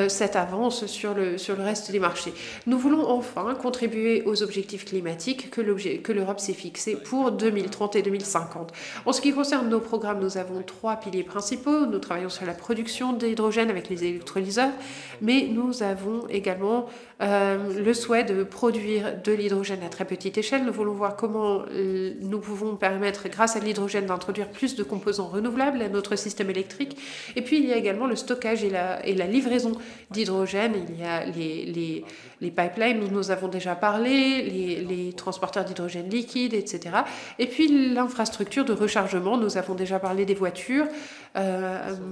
cette avance sur le reste des marchés. Nous voulons enfin contribuer aux objectifs climatiques que l'Europe s'est fixés pour 2030 et 2050. En ce qui concerne nos programmes, nous avons 3 piliers principaux. Nous travaillons sur la production d'hydrogène avec les électrolyseurs, mais nous avons également le souhait de produire de l'hydrogène à très petite échelle. Nous voulons voir comment nous pouvons permettre, grâce à l'hydrogène, d'introduire plus de composants renouvelables à notre système électrique. Et puis, il y a également le stockage et la livraison d'hydrogène. Il y a les pipelines dont nous avons déjà parlé, les transporteurs d'hydrogène liquide, etc. Et puis, l'infrastructure de rechargement. Nous avons déjà parlé des voitures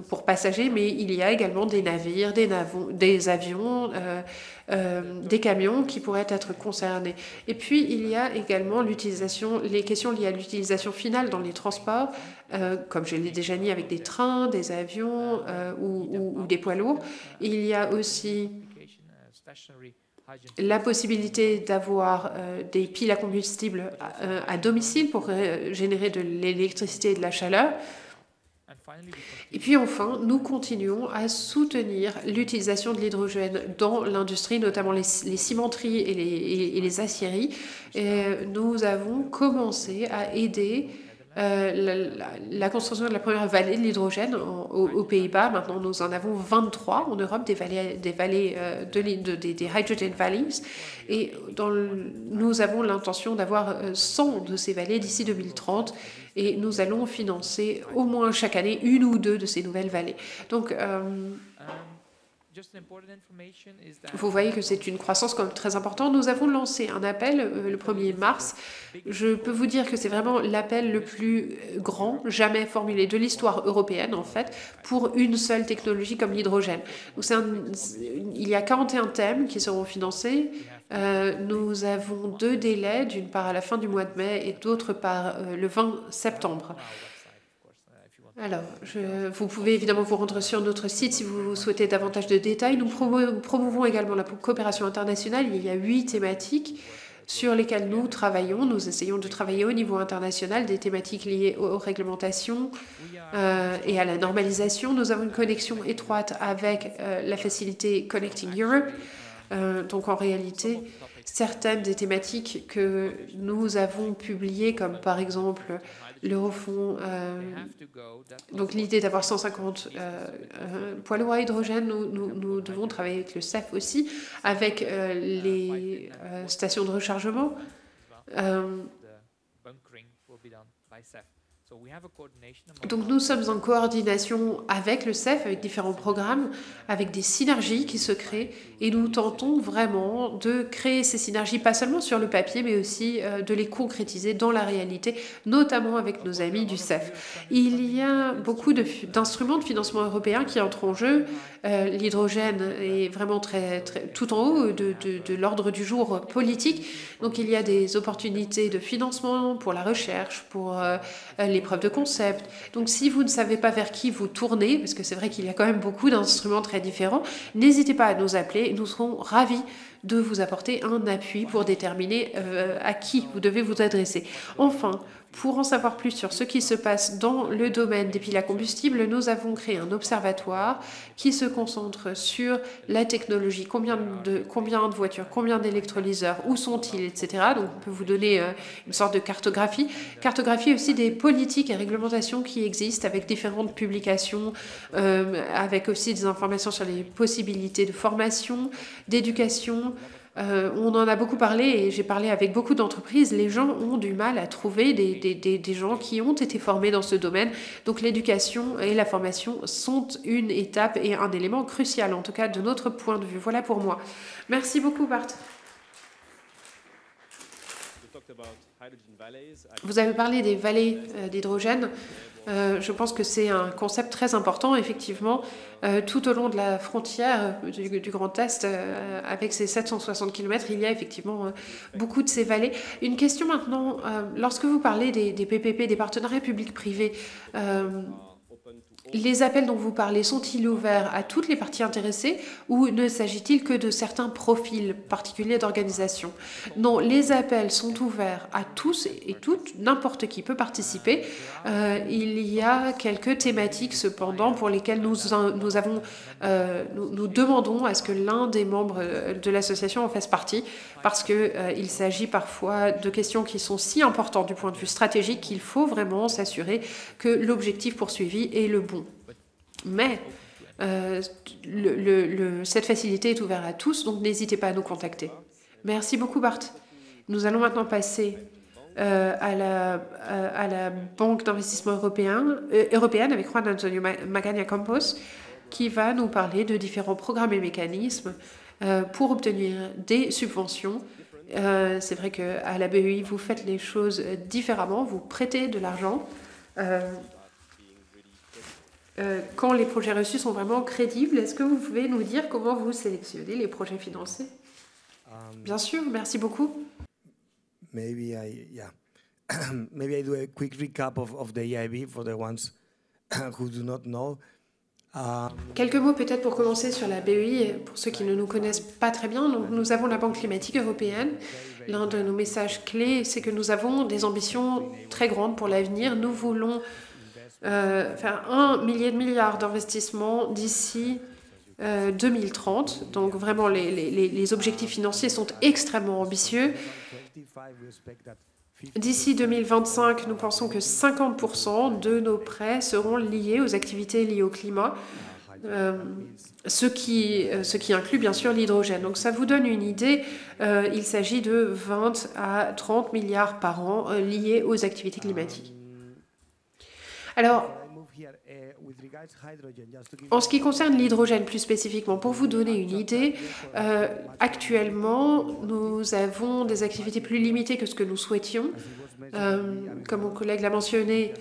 pour passagers, mais il y a également des navires, des avions, des camions qui pourraient être concernés. Et puis, il y a également les questions liées à l'utilisation finale dans les transports, comme je l'ai déjà dit, avec des trains, des avions ou des poids lourds. Il y a aussi la possibilité d'avoir des piles à combustible à domicile pour générer de l'électricité et de la chaleur. Et puis enfin, nous continuons à soutenir l'utilisation de l'hydrogène dans l'industrie, notamment les cimenteries et les aciéries. Nous avons commencé à aider la construction de la première vallée de l'hydrogène aux Pays-Bas. Maintenant, nous en avons 23 en Europe, des Hydrogen Valleys. Et nous avons l'intention d'avoir 100 de ces vallées d'ici 2030. Et nous allons financer au moins chaque année 1 ou 2 de ces nouvelles vallées. Donc, vous voyez que c'est une croissance quand même très importante. Nous avons lancé un appel le 1er mars. Je peux vous dire que c'est vraiment l'appel le plus grand jamais formulé de l'histoire européenne, en fait, pour une seule technologie comme l'hydrogène. Il y a 41 thèmes qui seront financés. Nous avons 2 délais, d'une part à la fin du mois de mai et d'autre part le 20 septembre. Alors, vous pouvez évidemment vous rendre sur notre site si vous souhaitez davantage de détails. Nous promouvons également la coopération internationale. Il y a 8 thématiques sur lesquelles nous travaillons. Nous essayons de travailler au niveau international, des thématiques liées aux réglementations et à la normalisation. Nous avons une connexion étroite avec la facilité Connecting Europe. Donc en réalité, certaines des thématiques que nous avons publiées, comme par exemple l'Eurofonds, donc l'idée d'avoir 150 poids lourds à hydrogène, nous devons travailler avec le CEF aussi, avec les stations de rechargement. Donc nous sommes en coordination avec le CEF, avec différents programmes, avec des synergies qui se créent et nous tentons vraiment de créer ces synergies, pas seulement sur le papier, mais aussi de les concrétiser dans la réalité, notamment avec nos amis du CEF. Il y a beaucoup d'instruments de financement européens qui entrent en jeu. L'hydrogène est vraiment très tout en haut de l'ordre du jour politique. Donc il y a des opportunités de financement pour la recherche, pour l'épreuve de concept. Donc si vous ne savez pas vers qui vous tournez, parce que c'est vrai qu'il y a quand même beaucoup d'instruments très différents, n'hésitez pas à nous appeler, nous serons ravis de vous apporter un appui pour déterminer à qui vous devez vous adresser. Enfin, pour en savoir plus sur ce qui se passe dans le domaine des piles à combustible, nous avons créé un observatoire qui se concentre sur la technologie, combien de voitures, combien d'électrolyseurs, où sont-ils, etc. Donc on peut vous donner une sorte de cartographie. Cartographie aussi des politiques et réglementations qui existent avec différentes publications, avec aussi des informations sur les possibilités de formation, d'éducation. On en a beaucoup parlé et j'ai parlé avec beaucoup d'entreprises. Les gens ont du mal à trouver des gens qui ont été formés dans ce domaine. Donc l'éducation et la formation sont une étape et un élément crucial, en tout cas de notre point de vue. Voilà pour moi. Merci beaucoup, Bart. Vous avez parlé des vallées d'hydrogène. Je pense que c'est un concept très important, effectivement, tout au long de la frontière du Grand Est, avec ses 760 km, il y a effectivement beaucoup de ces vallées. Une question maintenant, lorsque vous parlez des PPP, des partenariats publics-privés, les appels dont vous parlez sont-ils ouverts à toutes les parties intéressées ou ne s'agit-il que de certains profils particuliers d'organisation? Non, les appels sont ouverts à tous et toutes, n'importe qui peut participer. Il y a quelques thématiques cependant pour lesquelles nous demandons à ce que l'un des membres de l'association en fasse partie parce qu'il s'agit parfois de questions qui sont si importantes du point de vue stratégique qu'il faut vraiment s'assurer que l'objectif poursuivi est le bon. Mais cette facilité est ouverte à tous, donc n'hésitez pas à nous contacter. Merci beaucoup, Bart. Nous allons maintenant passer à la Banque d'investissement européenne avec Juan Antonio Magaña Campos, qui va nous parler de différents programmes et mécanismes pour obtenir des subventions. C'est vrai qu'à la BEI, vous faites les choses différemment, vous prêtez de l'argent. Quand les projets reçus sont vraiment crédibles, est-ce que vous pouvez nous dire comment vous sélectionnez les projets financés? Bien sûr, merci beaucoup. Maybe I do a quick recap of the EIB for the ones who do not know. Quelques mots peut-être pour commencer sur la BEI, pour ceux qui ne nous connaissent pas très bien. Donc, nous avons la Banque climatique européenne. L'un de nos messages clés, c'est que nous avons des ambitions très grandes pour l'avenir. Nous voulons faire 1 millier de milliards d'investissements d'ici 2030. Donc vraiment, les objectifs financiers sont extrêmement ambitieux. D'ici 2025, nous pensons que 50% de nos prêts seront liés aux activités liées au climat, ce qui inclut bien sûr l'hydrogène. Donc ça vous donne une idée, il s'agit de 20 à 30 milliards par an liés aux activités climatiques. Alors, en ce qui concerne l'hydrogène plus spécifiquement, pour vous donner une idée, actuellement, nous avons des activités plus limitées que ce que nous souhaitions. Comme mon collègue l'a mentionné,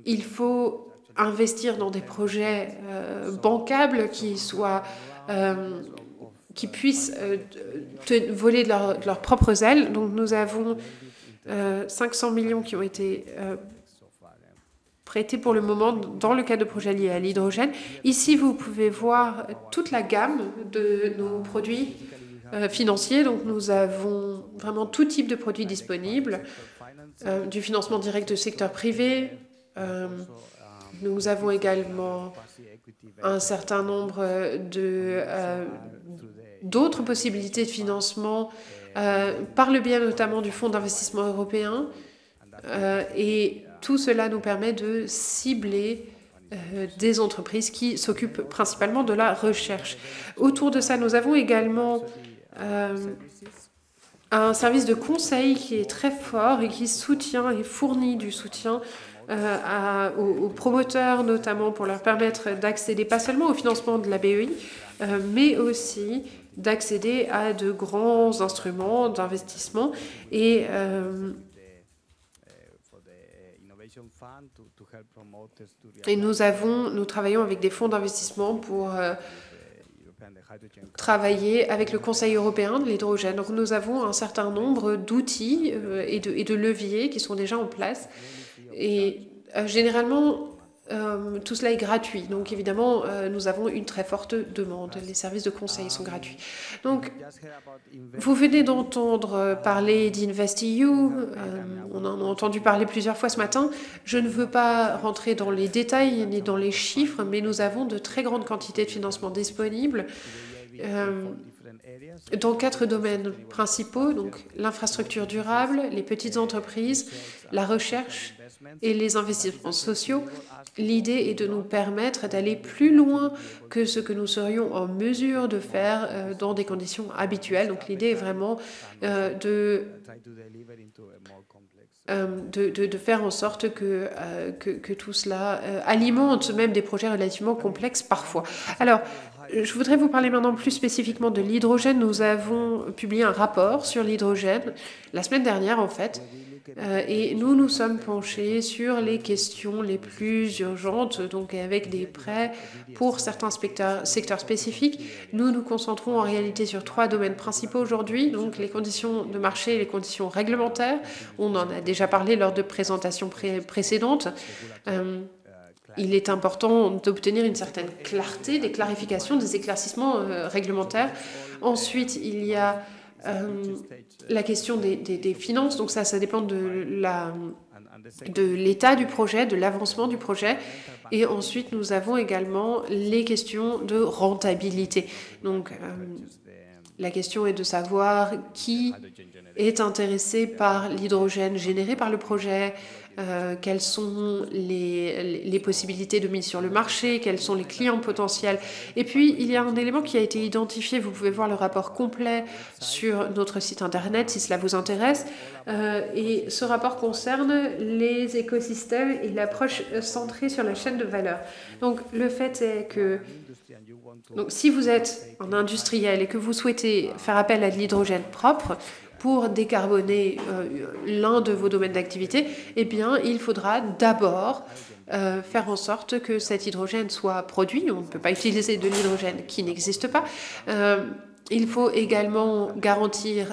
il faut investir dans des projets bancables qui puissent voler de leurs propres ailes. Donc nous avons 500 millions qui ont été prêté pour le moment dans le cadre de projets liés à l'hydrogène. Ici, vous pouvez voir toute la gamme de nos produits financiers. Donc, nous avons vraiment tout type de produits disponibles, du financement direct du secteur privé. Nous avons également un certain nombre d'autres possibilités de financement par le biais notamment du Fonds d'investissement européen. Et tout cela nous permet de cibler des entreprises qui s'occupent principalement de la recherche. Autour de ça, nous avons également un service de conseil qui est très fort et qui soutient et fournit du soutien aux promoteurs, notamment pour leur permettre d'accéder pas seulement au financement de la BEI, mais aussi d'accéder à de grands instruments d'investissement. Et nous travaillons avec des fonds d'investissement pour travailler avec le Conseil européen de l'hydrogène. Donc nous avons un certain nombre d'outils et de leviers qui sont déjà en place. Et généralement, tout cela est gratuit. Donc évidemment, nous avons une très forte demande. Les services de conseil sont gratuits. Donc, vous venez d'entendre parler d'InvestEU. On en a entendu parler plusieurs fois ce matin. Je ne veux pas rentrer dans les détails ni dans les chiffres, mais nous avons de très grandes quantités de financement disponibles dans 4 domaines principaux, donc l'infrastructure durable, les petites entreprises, la recherche et les investissements sociaux. L'idée est de nous permettre d'aller plus loin que ce que nous serions en mesure de faire dans des conditions habituelles. Donc l'idée est vraiment de faire en sorte que tout cela alimente même des projets relativement complexes parfois. Alors, je voudrais vous parler maintenant plus spécifiquement de l'hydrogène. Nous avons publié un rapport sur l'hydrogène la semaine dernière, en fait. Et nous nous sommes penchés sur les questions les plus urgentes, donc avec des prêts pour certains secteurs spécifiques. Nous nous concentrons en réalité sur 3 domaines principaux aujourd'hui, donc les conditions de marché et les conditions réglementaires. On en a déjà parlé lors de présentations précédentes. Il est important d'obtenir une certaine clarté, des clarifications, des éclaircissements réglementaires. Ensuite, il y a la question des finances, donc ça dépend de l'état du projet, de l'avancement du projet. Et ensuite, nous avons également les questions de rentabilité. Donc, la question est de savoir qui est intéressé par l'hydrogène généré par le projet, quelles sont les possibilités de mise sur le marché, quels sont les clients potentiels. Et puis, il y a un élément qui a été identifié. Vous pouvez voir le rapport complet sur notre site internet si cela vous intéresse. Et ce rapport concerne les écosystèmes et l'approche centrée sur la chaîne de valeur. Donc, le fait est que si vous êtes un industriel et que vous souhaitez faire appel à de l'hydrogène propre, pour décarboner l'un de vos domaines d'activité, eh bien, il faudra d'abord faire en sorte que cet hydrogène soit produit. On ne peut pas utiliser de l'hydrogène qui n'existe pas. Il faut également garantir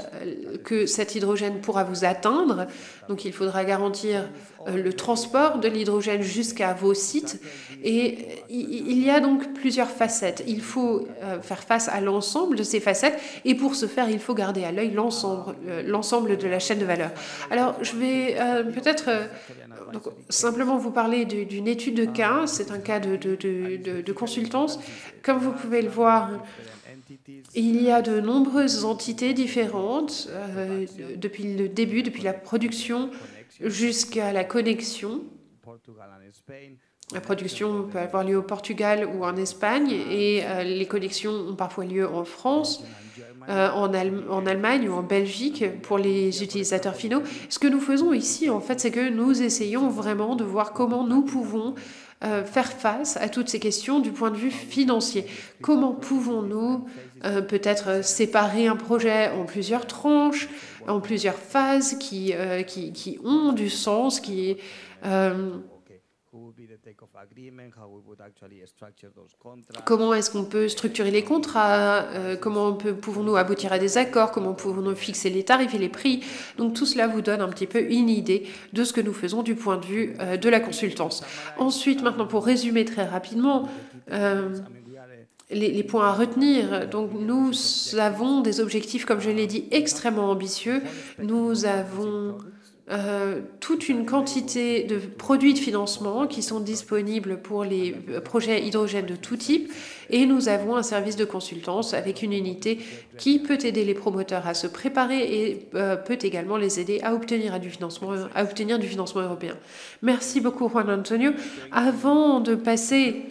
que cet hydrogène pourra vous atteindre. Donc, il faudra garantir le transport de l'hydrogène jusqu'à vos sites. Et il y a donc plusieurs facettes. Il faut faire face à l'ensemble de ces facettes. Et pour ce faire, il faut garder à l'œil l'ensemble de la chaîne de valeur. Alors, je vais peut-être simplement vous parler d'une étude de cas. C'est un cas de consultance. Comme vous pouvez le voir, il y a de nombreuses entités différentes depuis le début, depuis la production jusqu'à la connexion. La production peut avoir lieu au Portugal ou en Espagne et les connexions ont parfois lieu en France, en Allemagne ou en Belgique pour les utilisateurs finaux. Ce que nous faisons ici, en fait, c'est que nous essayons vraiment de voir comment nous pouvons faire face à toutes ces questions du point de vue financier. Comment pouvons-nous peut-être séparer un projet en plusieurs tranches, en plusieurs phases qui ont du sens, Comment est-ce qu'on peut structurer les contrats? Comment pouvons-nous aboutir à des accords? Comment pouvons-nous fixer les tarifs et les prix? Donc tout cela vous donne un petit peu une idée de ce que nous faisons du point de vue de la consultance. Ensuite, maintenant, pour résumer très rapidement, les points à retenir. Donc nous avons des objectifs, comme je l'ai dit, extrêmement ambitieux. Nous avons toute une quantité de produits de financement qui sont disponibles pour les projets hydrogène de tout type, et nous avons un service de consultance avec une unité qui peut aider les promoteurs à se préparer et peut également les aider à obtenir du financement européen. Merci beaucoup, Juan Antonio. Avant de passer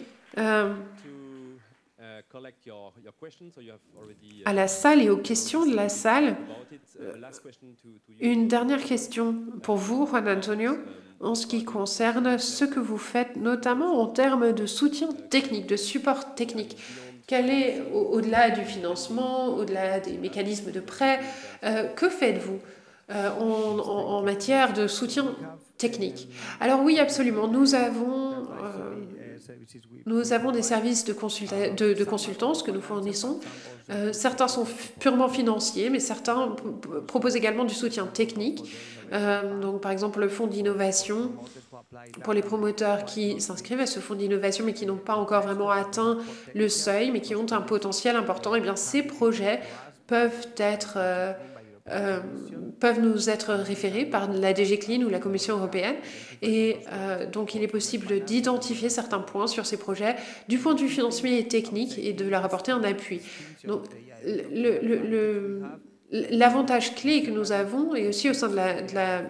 à la salle et aux questions de la salle, une dernière question pour vous, Juan Antonio, en ce qui concerne ce que vous faites, notamment en termes de soutien technique, de support technique. Quel est, au-delà du financement, au-delà des mécanismes de prêt, que faites-vous en matière de soutien technique? Alors oui, absolument. Nous avons des services de consultance que nous fournissons. Certains sont purement financiers, mais certains proposent également du soutien technique. Donc, par exemple, le fonds d'innovation pour les promoteurs qui s'inscrivent à ce fonds d'innovation, mais qui n'ont pas encore vraiment atteint le seuil, mais qui ont un potentiel important. Eh bien, ces projets peuvent nous être référés par la DG Clean ou la Commission européenne. Et donc, il est possible d'identifier certains points sur ces projets du point de vue financier et technique et de leur apporter un appui. Donc, l'avantage clé que nous avons, et aussi au sein de la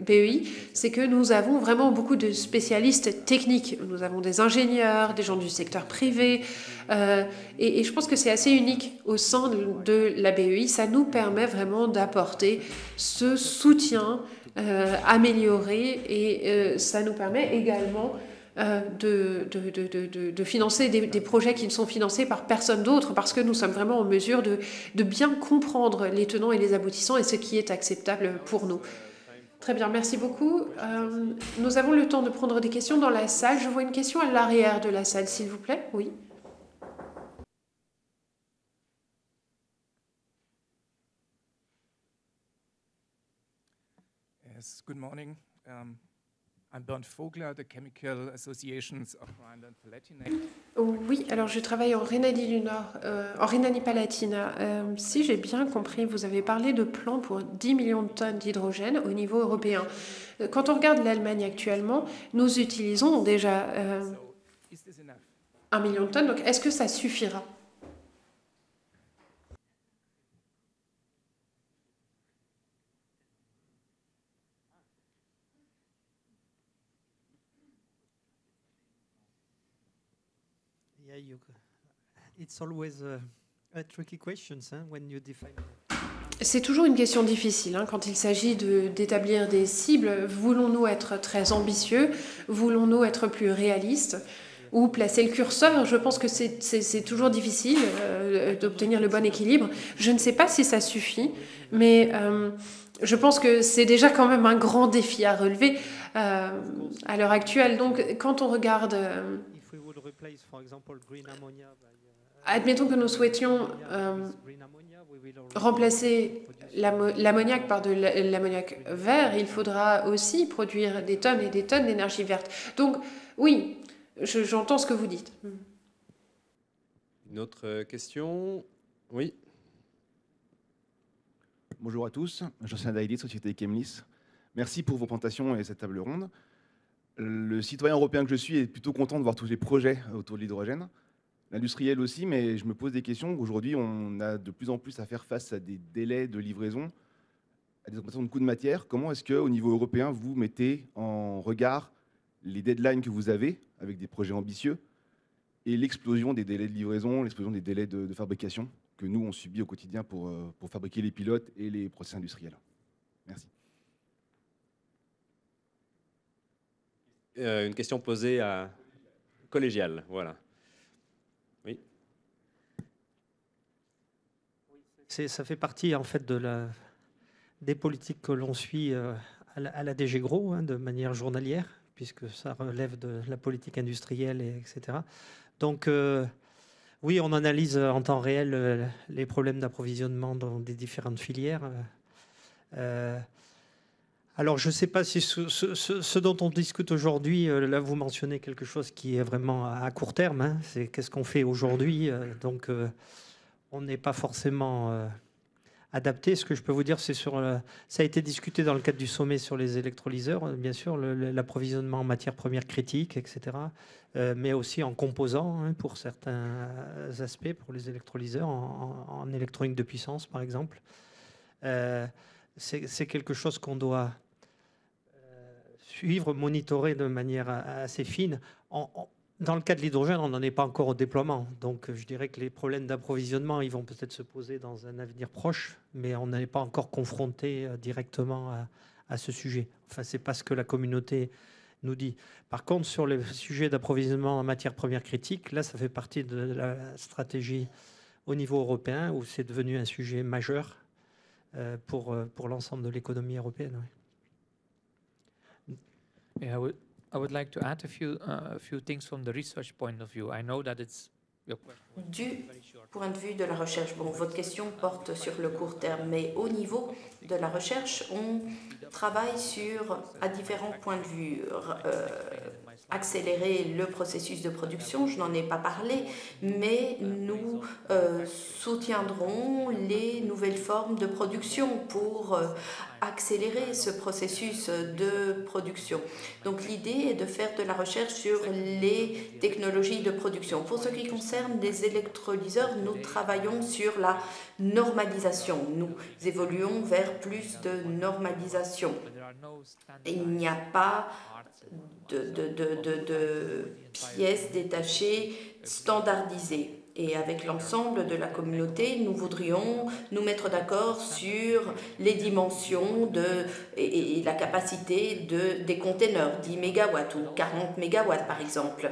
BEI, c'est que nous avons vraiment beaucoup de spécialistes techniques. Nous avons des ingénieurs, des gens du secteur privé, et je pense que c'est assez unique au sein de la BEI. Ça nous permet vraiment d'apporter ce soutien amélioré, et ça nous permet également de financer des projets qui ne sont financés par personne d'autre, parce que nous sommes vraiment en mesure de bien comprendre les tenants et les aboutissants et ce qui est acceptable pour nous. Très bien, merci beaucoup. Nous avons le temps de prendre des questions dans la salle. Je vois une question à l'arrière de la salle, s'il vous plaît. Oui. Yes, good morning. I'm Bernd Vogler, the Chemical Associations of Rhineland-Palatinate. Oui, alors je travaille en Rhénanie du Nord, en Rhénanie-Palatinat. Si j'ai bien compris, vous avez parlé de plans pour 10 millions de tonnes d'hydrogène au niveau européen. Quand on regarde l'Allemagne actuellement, nous utilisons déjà 1 million de tonnes. Donc, est-ce que ça suffira ? C'est toujours une question difficile quand il s'agit d'établir des cibles. Voulons-nous être très ambitieux? Voulons-nous être plus réalistes? Ou placer le curseur? Je pense que c'est toujours difficile d'obtenir le bon équilibre. Je ne sais pas si ça suffit, mais je pense que c'est déjà quand même un grand défi à relever à l'heure actuelle. Donc, quand on regarde... admettons que nous souhaitions remplacer l'ammoniac par de l'ammoniac vert, il faudra aussi produire des tonnes et des tonnes d'énergie verte. Donc, oui, j'entends ce que vous dites. Une autre question? Oui. Bonjour à tous, Jean-Sébastien Daily, Société Chemlis. Merci pour vos présentations et cette table ronde. Le citoyen européen que je suis est plutôt content de voir tous les projets autour de l'hydrogène. L'industriel aussi, mais je me pose des questions. Aujourd'hui, on a de plus en plus à faire face à des délais de livraison, à des augmentations de coûts de matière. Comment est-ce qu'au niveau européen, vous mettez en regard les deadlines que vous avez avec des projets ambitieux et l'explosion des délais de livraison, l'explosion des délais de fabrication que nous, on subit au quotidien pour fabriquer les pilotes et les process industriels? Merci. Une question posée à collégiale, voilà. Oui. Ça fait partie en fait des politiques que l'on suit à la DG Gros de manière journalière, puisque ça relève de la politique industrielle, etc. Donc, oui, on analyse en temps réel les problèmes d'approvisionnement dans des différentes filières. Alors, je ne sais pas si ce dont on discute aujourd'hui, là, vous mentionnez quelque chose qui est vraiment à court terme, hein, c'est qu'est-ce qu'on fait aujourd'hui. Donc, on n'est pas forcément adapté. Ce que je peux vous dire, c'est ça a été discuté dans le cadre du sommet sur les électrolyseurs, bien sûr, l'approvisionnement en matières premières critiques, etc., mais aussi en composants, hein, pour certains aspects, pour les électrolyseurs, en électronique de puissance, par exemple. C'est quelque chose qu'on doit suivre, monitorer de manière assez fine. Dans le cas de l'hydrogène, on n'en est pas encore au déploiement. Donc, je dirais que les problèmes d'approvisionnement, ils vont peut-être se poser dans un avenir proche, mais on n'est pas encore confronté directement à ce sujet. Enfin, ce n'est pas ce que la communauté nous dit. Par contre, sur le sujet d'approvisionnement en matières premières critiques, là, ça fait partie de la stratégie au niveau européen, où c'est devenu un sujet majeur pour l'ensemble de l'économie européenne. Oui. Yeah, I would like to add a few things from the research point of view. I know that it's your question. Du point de vue de la recherche, bon, votre question porte sur le court terme, mais au niveau de la recherche, on travaille à différents points de vue. Accélérer le processus de production, je n'en ai pas parlé, mais nous soutiendrons les nouvelles formes de production pour accélérer ce processus de production. Donc l'idée est de faire de la recherche sur les technologies de production. Pour ce qui concerne les électrolyseurs, nous travaillons sur la normalisation. Nous évoluons vers plus de normalisation. Il n'y a pas de pièces détachées standardisées. Et avec l'ensemble de la communauté, nous voudrions nous mettre d'accord sur les dimensions et la capacité des containers, 10 MW ou 40 MW par exemple.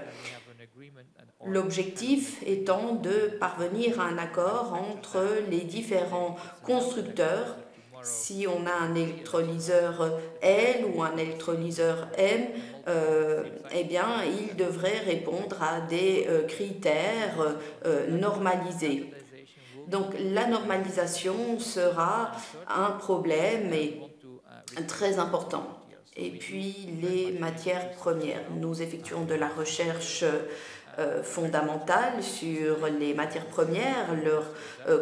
L'objectif étant de parvenir à un accord entre les différents constructeurs. Si on a un électrolyseur L ou un électrolyseur M, eh bien, il devrait répondre à des critères normalisés. Donc, la normalisation sera un problème très important. Et puis, les matières premières. Nous effectuons de la recherche fondamentale sur les matières premières. Leur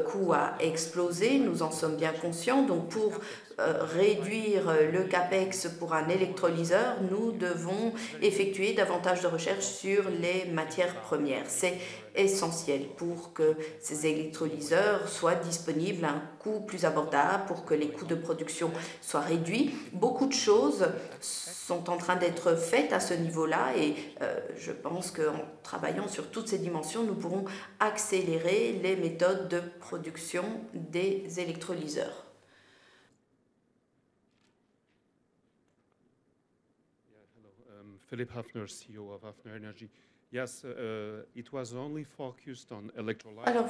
coût a explosé, nous en sommes bien conscients. Donc pour réduire le CAPEX pour un électrolyseur, nous devons effectuer davantage de recherches sur les matières premières. C'est essentiel pour que ces électrolyseurs soient disponibles à un coût plus abordable, pour que les coûts de production soient réduits. Beaucoup de choses sont en train d'être faites à ce niveau-là et je pense qu'en travaillant sur toutes ces dimensions, nous pourrons accélérer les méthodes de production des électrolyseurs. Philip Hafner, CEO of Hafner Energy. Yes, it was only focused on electrolyzers. Alors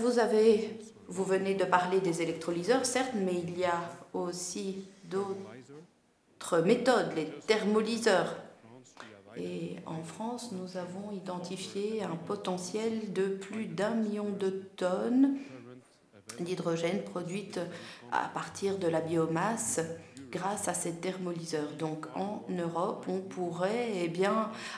vous venez de parler des électrolyseurs, certes, mais il y a aussi d'autres méthodes, les thermolyseurs. Et en France, nous avons identifié un potentiel de plus d'1 million de tonnes d'hydrogène produite à partir de la biomasse grâce à ces thermolyseurs. Donc en Europe, on pourrait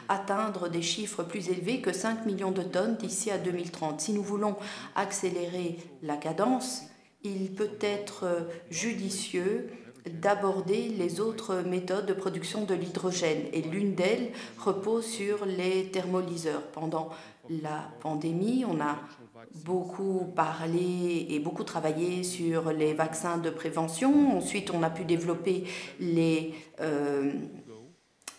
atteindre des chiffres plus élevés que 5 millions de tonnes d'ici à 2030. Si nous voulons accélérer la cadence, il peut être judicieux d'aborder les autres méthodes de production de l'hydrogène. Et l'une d'elles repose sur les thermolyseurs. Pendant la pandémie, on a beaucoup parlé et beaucoup travaillé sur les vaccins de prévention. Ensuite, on a pu développer les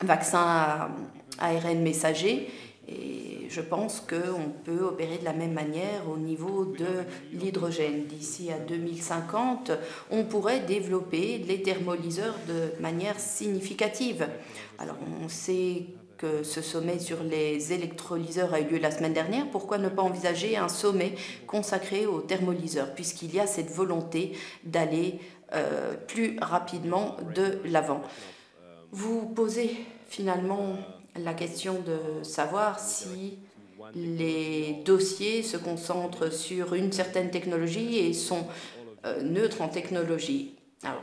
vaccins à ARN messager. Et je pense qu'on peut opérer de la même manière au niveau de l'hydrogène. D'ici à 2050, on pourrait développer les thermolyseurs de manière significative. Alors, on sait que ce sommet sur les électrolyseurs a eu lieu la semaine dernière. Pourquoi ne pas envisager un sommet consacré aux thermolyseurs, puisqu'il y a cette volonté d'aller plus rapidement de l'avant. Vous posez finalement la question de savoir si les dossiers se concentrent sur une certaine technologie et sont neutres en technologie. Alors,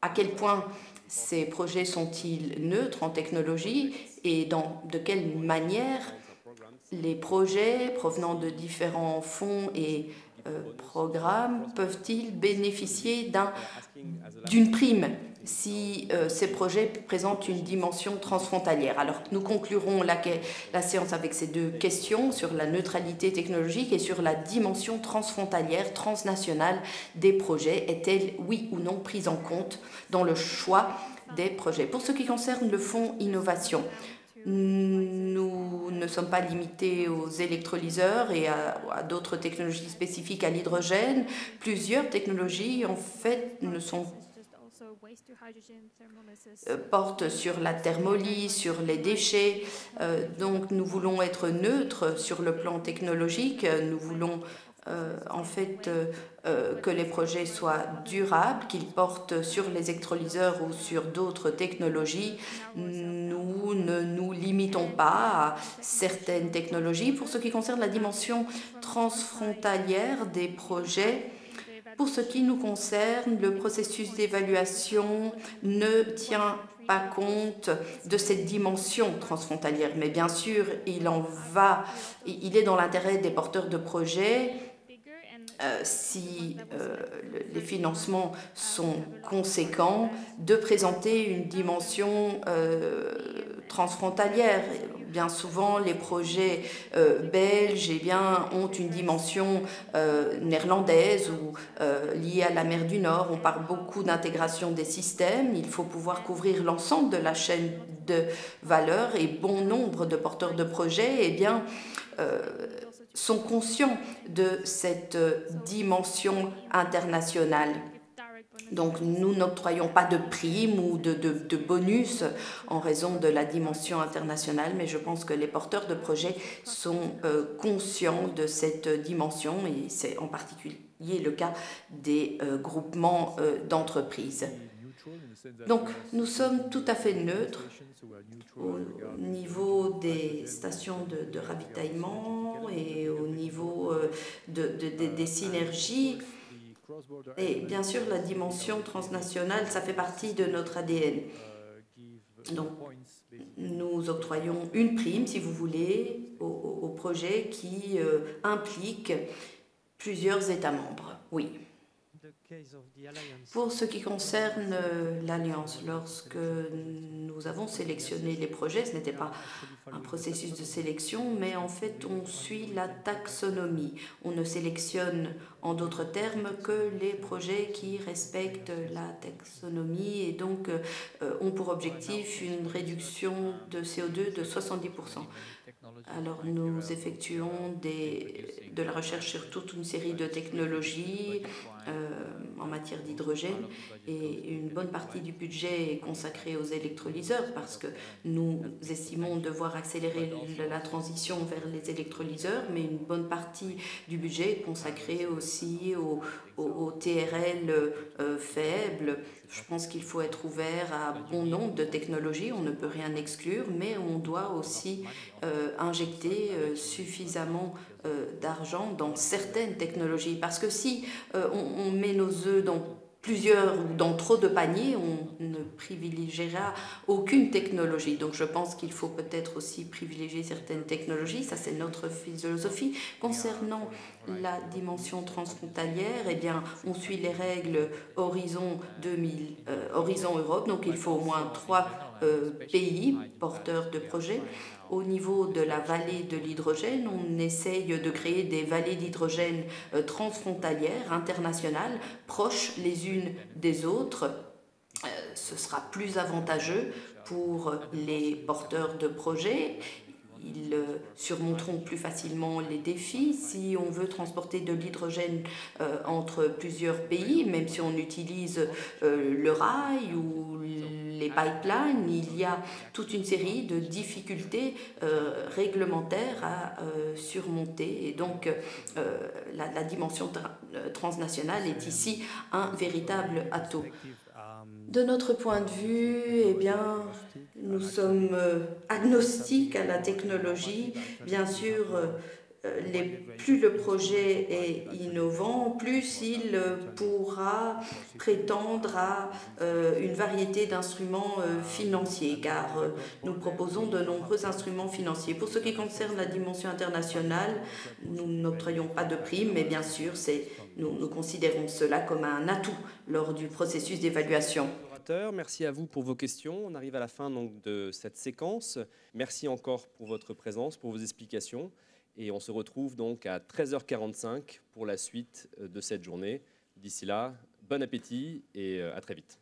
à quel point ces projets sont-ils neutres en technologie et de quelle manière les projets provenant de différents fonds et programmes peuvent-ils bénéficier d'une prime si ces projets présentent une dimension transfrontalière. Alors, nous conclurons la séance avec ces deux questions sur la neutralité technologique et sur la dimension transfrontalière, transnationale des projets. Est-elle, oui ou non, prise en compte dans le choix des projets? Pour ce qui concerne le fonds innovation, nous ne sommes pas limités aux électrolyseurs et à d'autres technologies spécifiques à l'hydrogène. Plusieurs technologies, en fait, portent sur la thermolyse, sur les déchets. Donc, nous voulons être neutres sur le plan technologique. Nous voulons en fait que les projets soient durables, qu'ils portent sur les électrolyseurs ou sur d'autres technologies. Nous ne nous limitons pas à certaines technologies. Pour ce qui concerne la dimension transfrontalière des projets, pour ce qui nous concerne, le processus d'évaluation ne tient pas compte de cette dimension transfrontalière. Mais bien sûr, il est dans l'intérêt des porteurs de projets si les financements sont conséquents, de présenter une dimension transfrontalière. Bien souvent, les projets belges ont une dimension néerlandaise ou liée à la mer du Nord. On parle beaucoup d'intégration des systèmes. Il faut pouvoir couvrir l'ensemble de la chaîne de valeur et bon nombre de porteurs de projets sont conscients de cette dimension internationale. Donc, nous n'octroyons pas de primes ou de bonus en raison de la dimension internationale, mais je pense que les porteurs de projets sont conscients de cette dimension et c'est en particulier le cas des groupements d'entreprises. Donc, nous sommes tout à fait neutres au niveau des stations de ravitaillement et au niveau des synergies. Et bien sûr, la dimension transnationale, ça fait partie de notre ADN. Donc, nous octroyons une prime, si vous voulez, au projet qui implique plusieurs États membres. Oui. Pour ce qui concerne l'Alliance, lorsque nous avons sélectionné les projets, ce n'était pas un processus de sélection, mais en fait, on suit la taxonomie. On ne sélectionne, en d'autres termes, que les projets qui respectent la taxonomie et donc ont pour objectif une réduction de CO2 de 70%. Alors, nous effectuons de la recherche sur toute une série de technologies en matière d'hydrogène et une bonne partie du budget est consacrée aux électrolyseurs parce que nous estimons devoir accélérer la transition vers les électrolyseurs, mais une bonne partie du budget est consacrée aussi aux TRL faibles. Je pense qu'il faut être ouvert à bon nombre de technologies, on ne peut rien exclure, mais on doit aussi injecter suffisamment d'argent dans certaines technologies. Parce que si on met nos œufs dans plusieurs ou dans trop de paniers, on ne privilégiera aucune technologie. Donc je pense qu'il faut peut-être aussi privilégier certaines technologies. Ça, c'est notre philosophie. Concernant la dimension transfrontalière, eh bien, on suit les règles Horizon Europe. Donc il faut au moins 3 pays porteurs de projets. Au niveau de la vallée de l'hydrogène, on essaye de créer des vallées d'hydrogène transfrontalières, internationales, proches les unes des autres. Ce sera plus avantageux pour les porteurs de projets. Ils surmonteront plus facilement les défis. Si on veut transporter de l'hydrogène entre plusieurs pays, même si on utilise le rail ou les pipelines, il y a toute une série de difficultés réglementaires à surmonter. Et donc, la dimension transnationale est ici un véritable atout. De notre point de vue, eh bien, Nous sommes agnostiques à la technologie. Bien sûr, plus le projet est innovant, plus il pourra prétendre à une variété d'instruments financiers, car nous proposons de nombreux instruments financiers. Pour ce qui concerne la dimension internationale, nous n'octroyons pas de prime, mais bien sûr, nous considérons cela comme un atout lors du processus d'évaluation. Merci à vous pour vos questions. On arrive à la fin donc, de cette séquence. Merci encore pour votre présence, pour vos explications. Et on se retrouve donc à 13h45 pour la suite de cette journée. D'ici là, bon appétit et à très vite.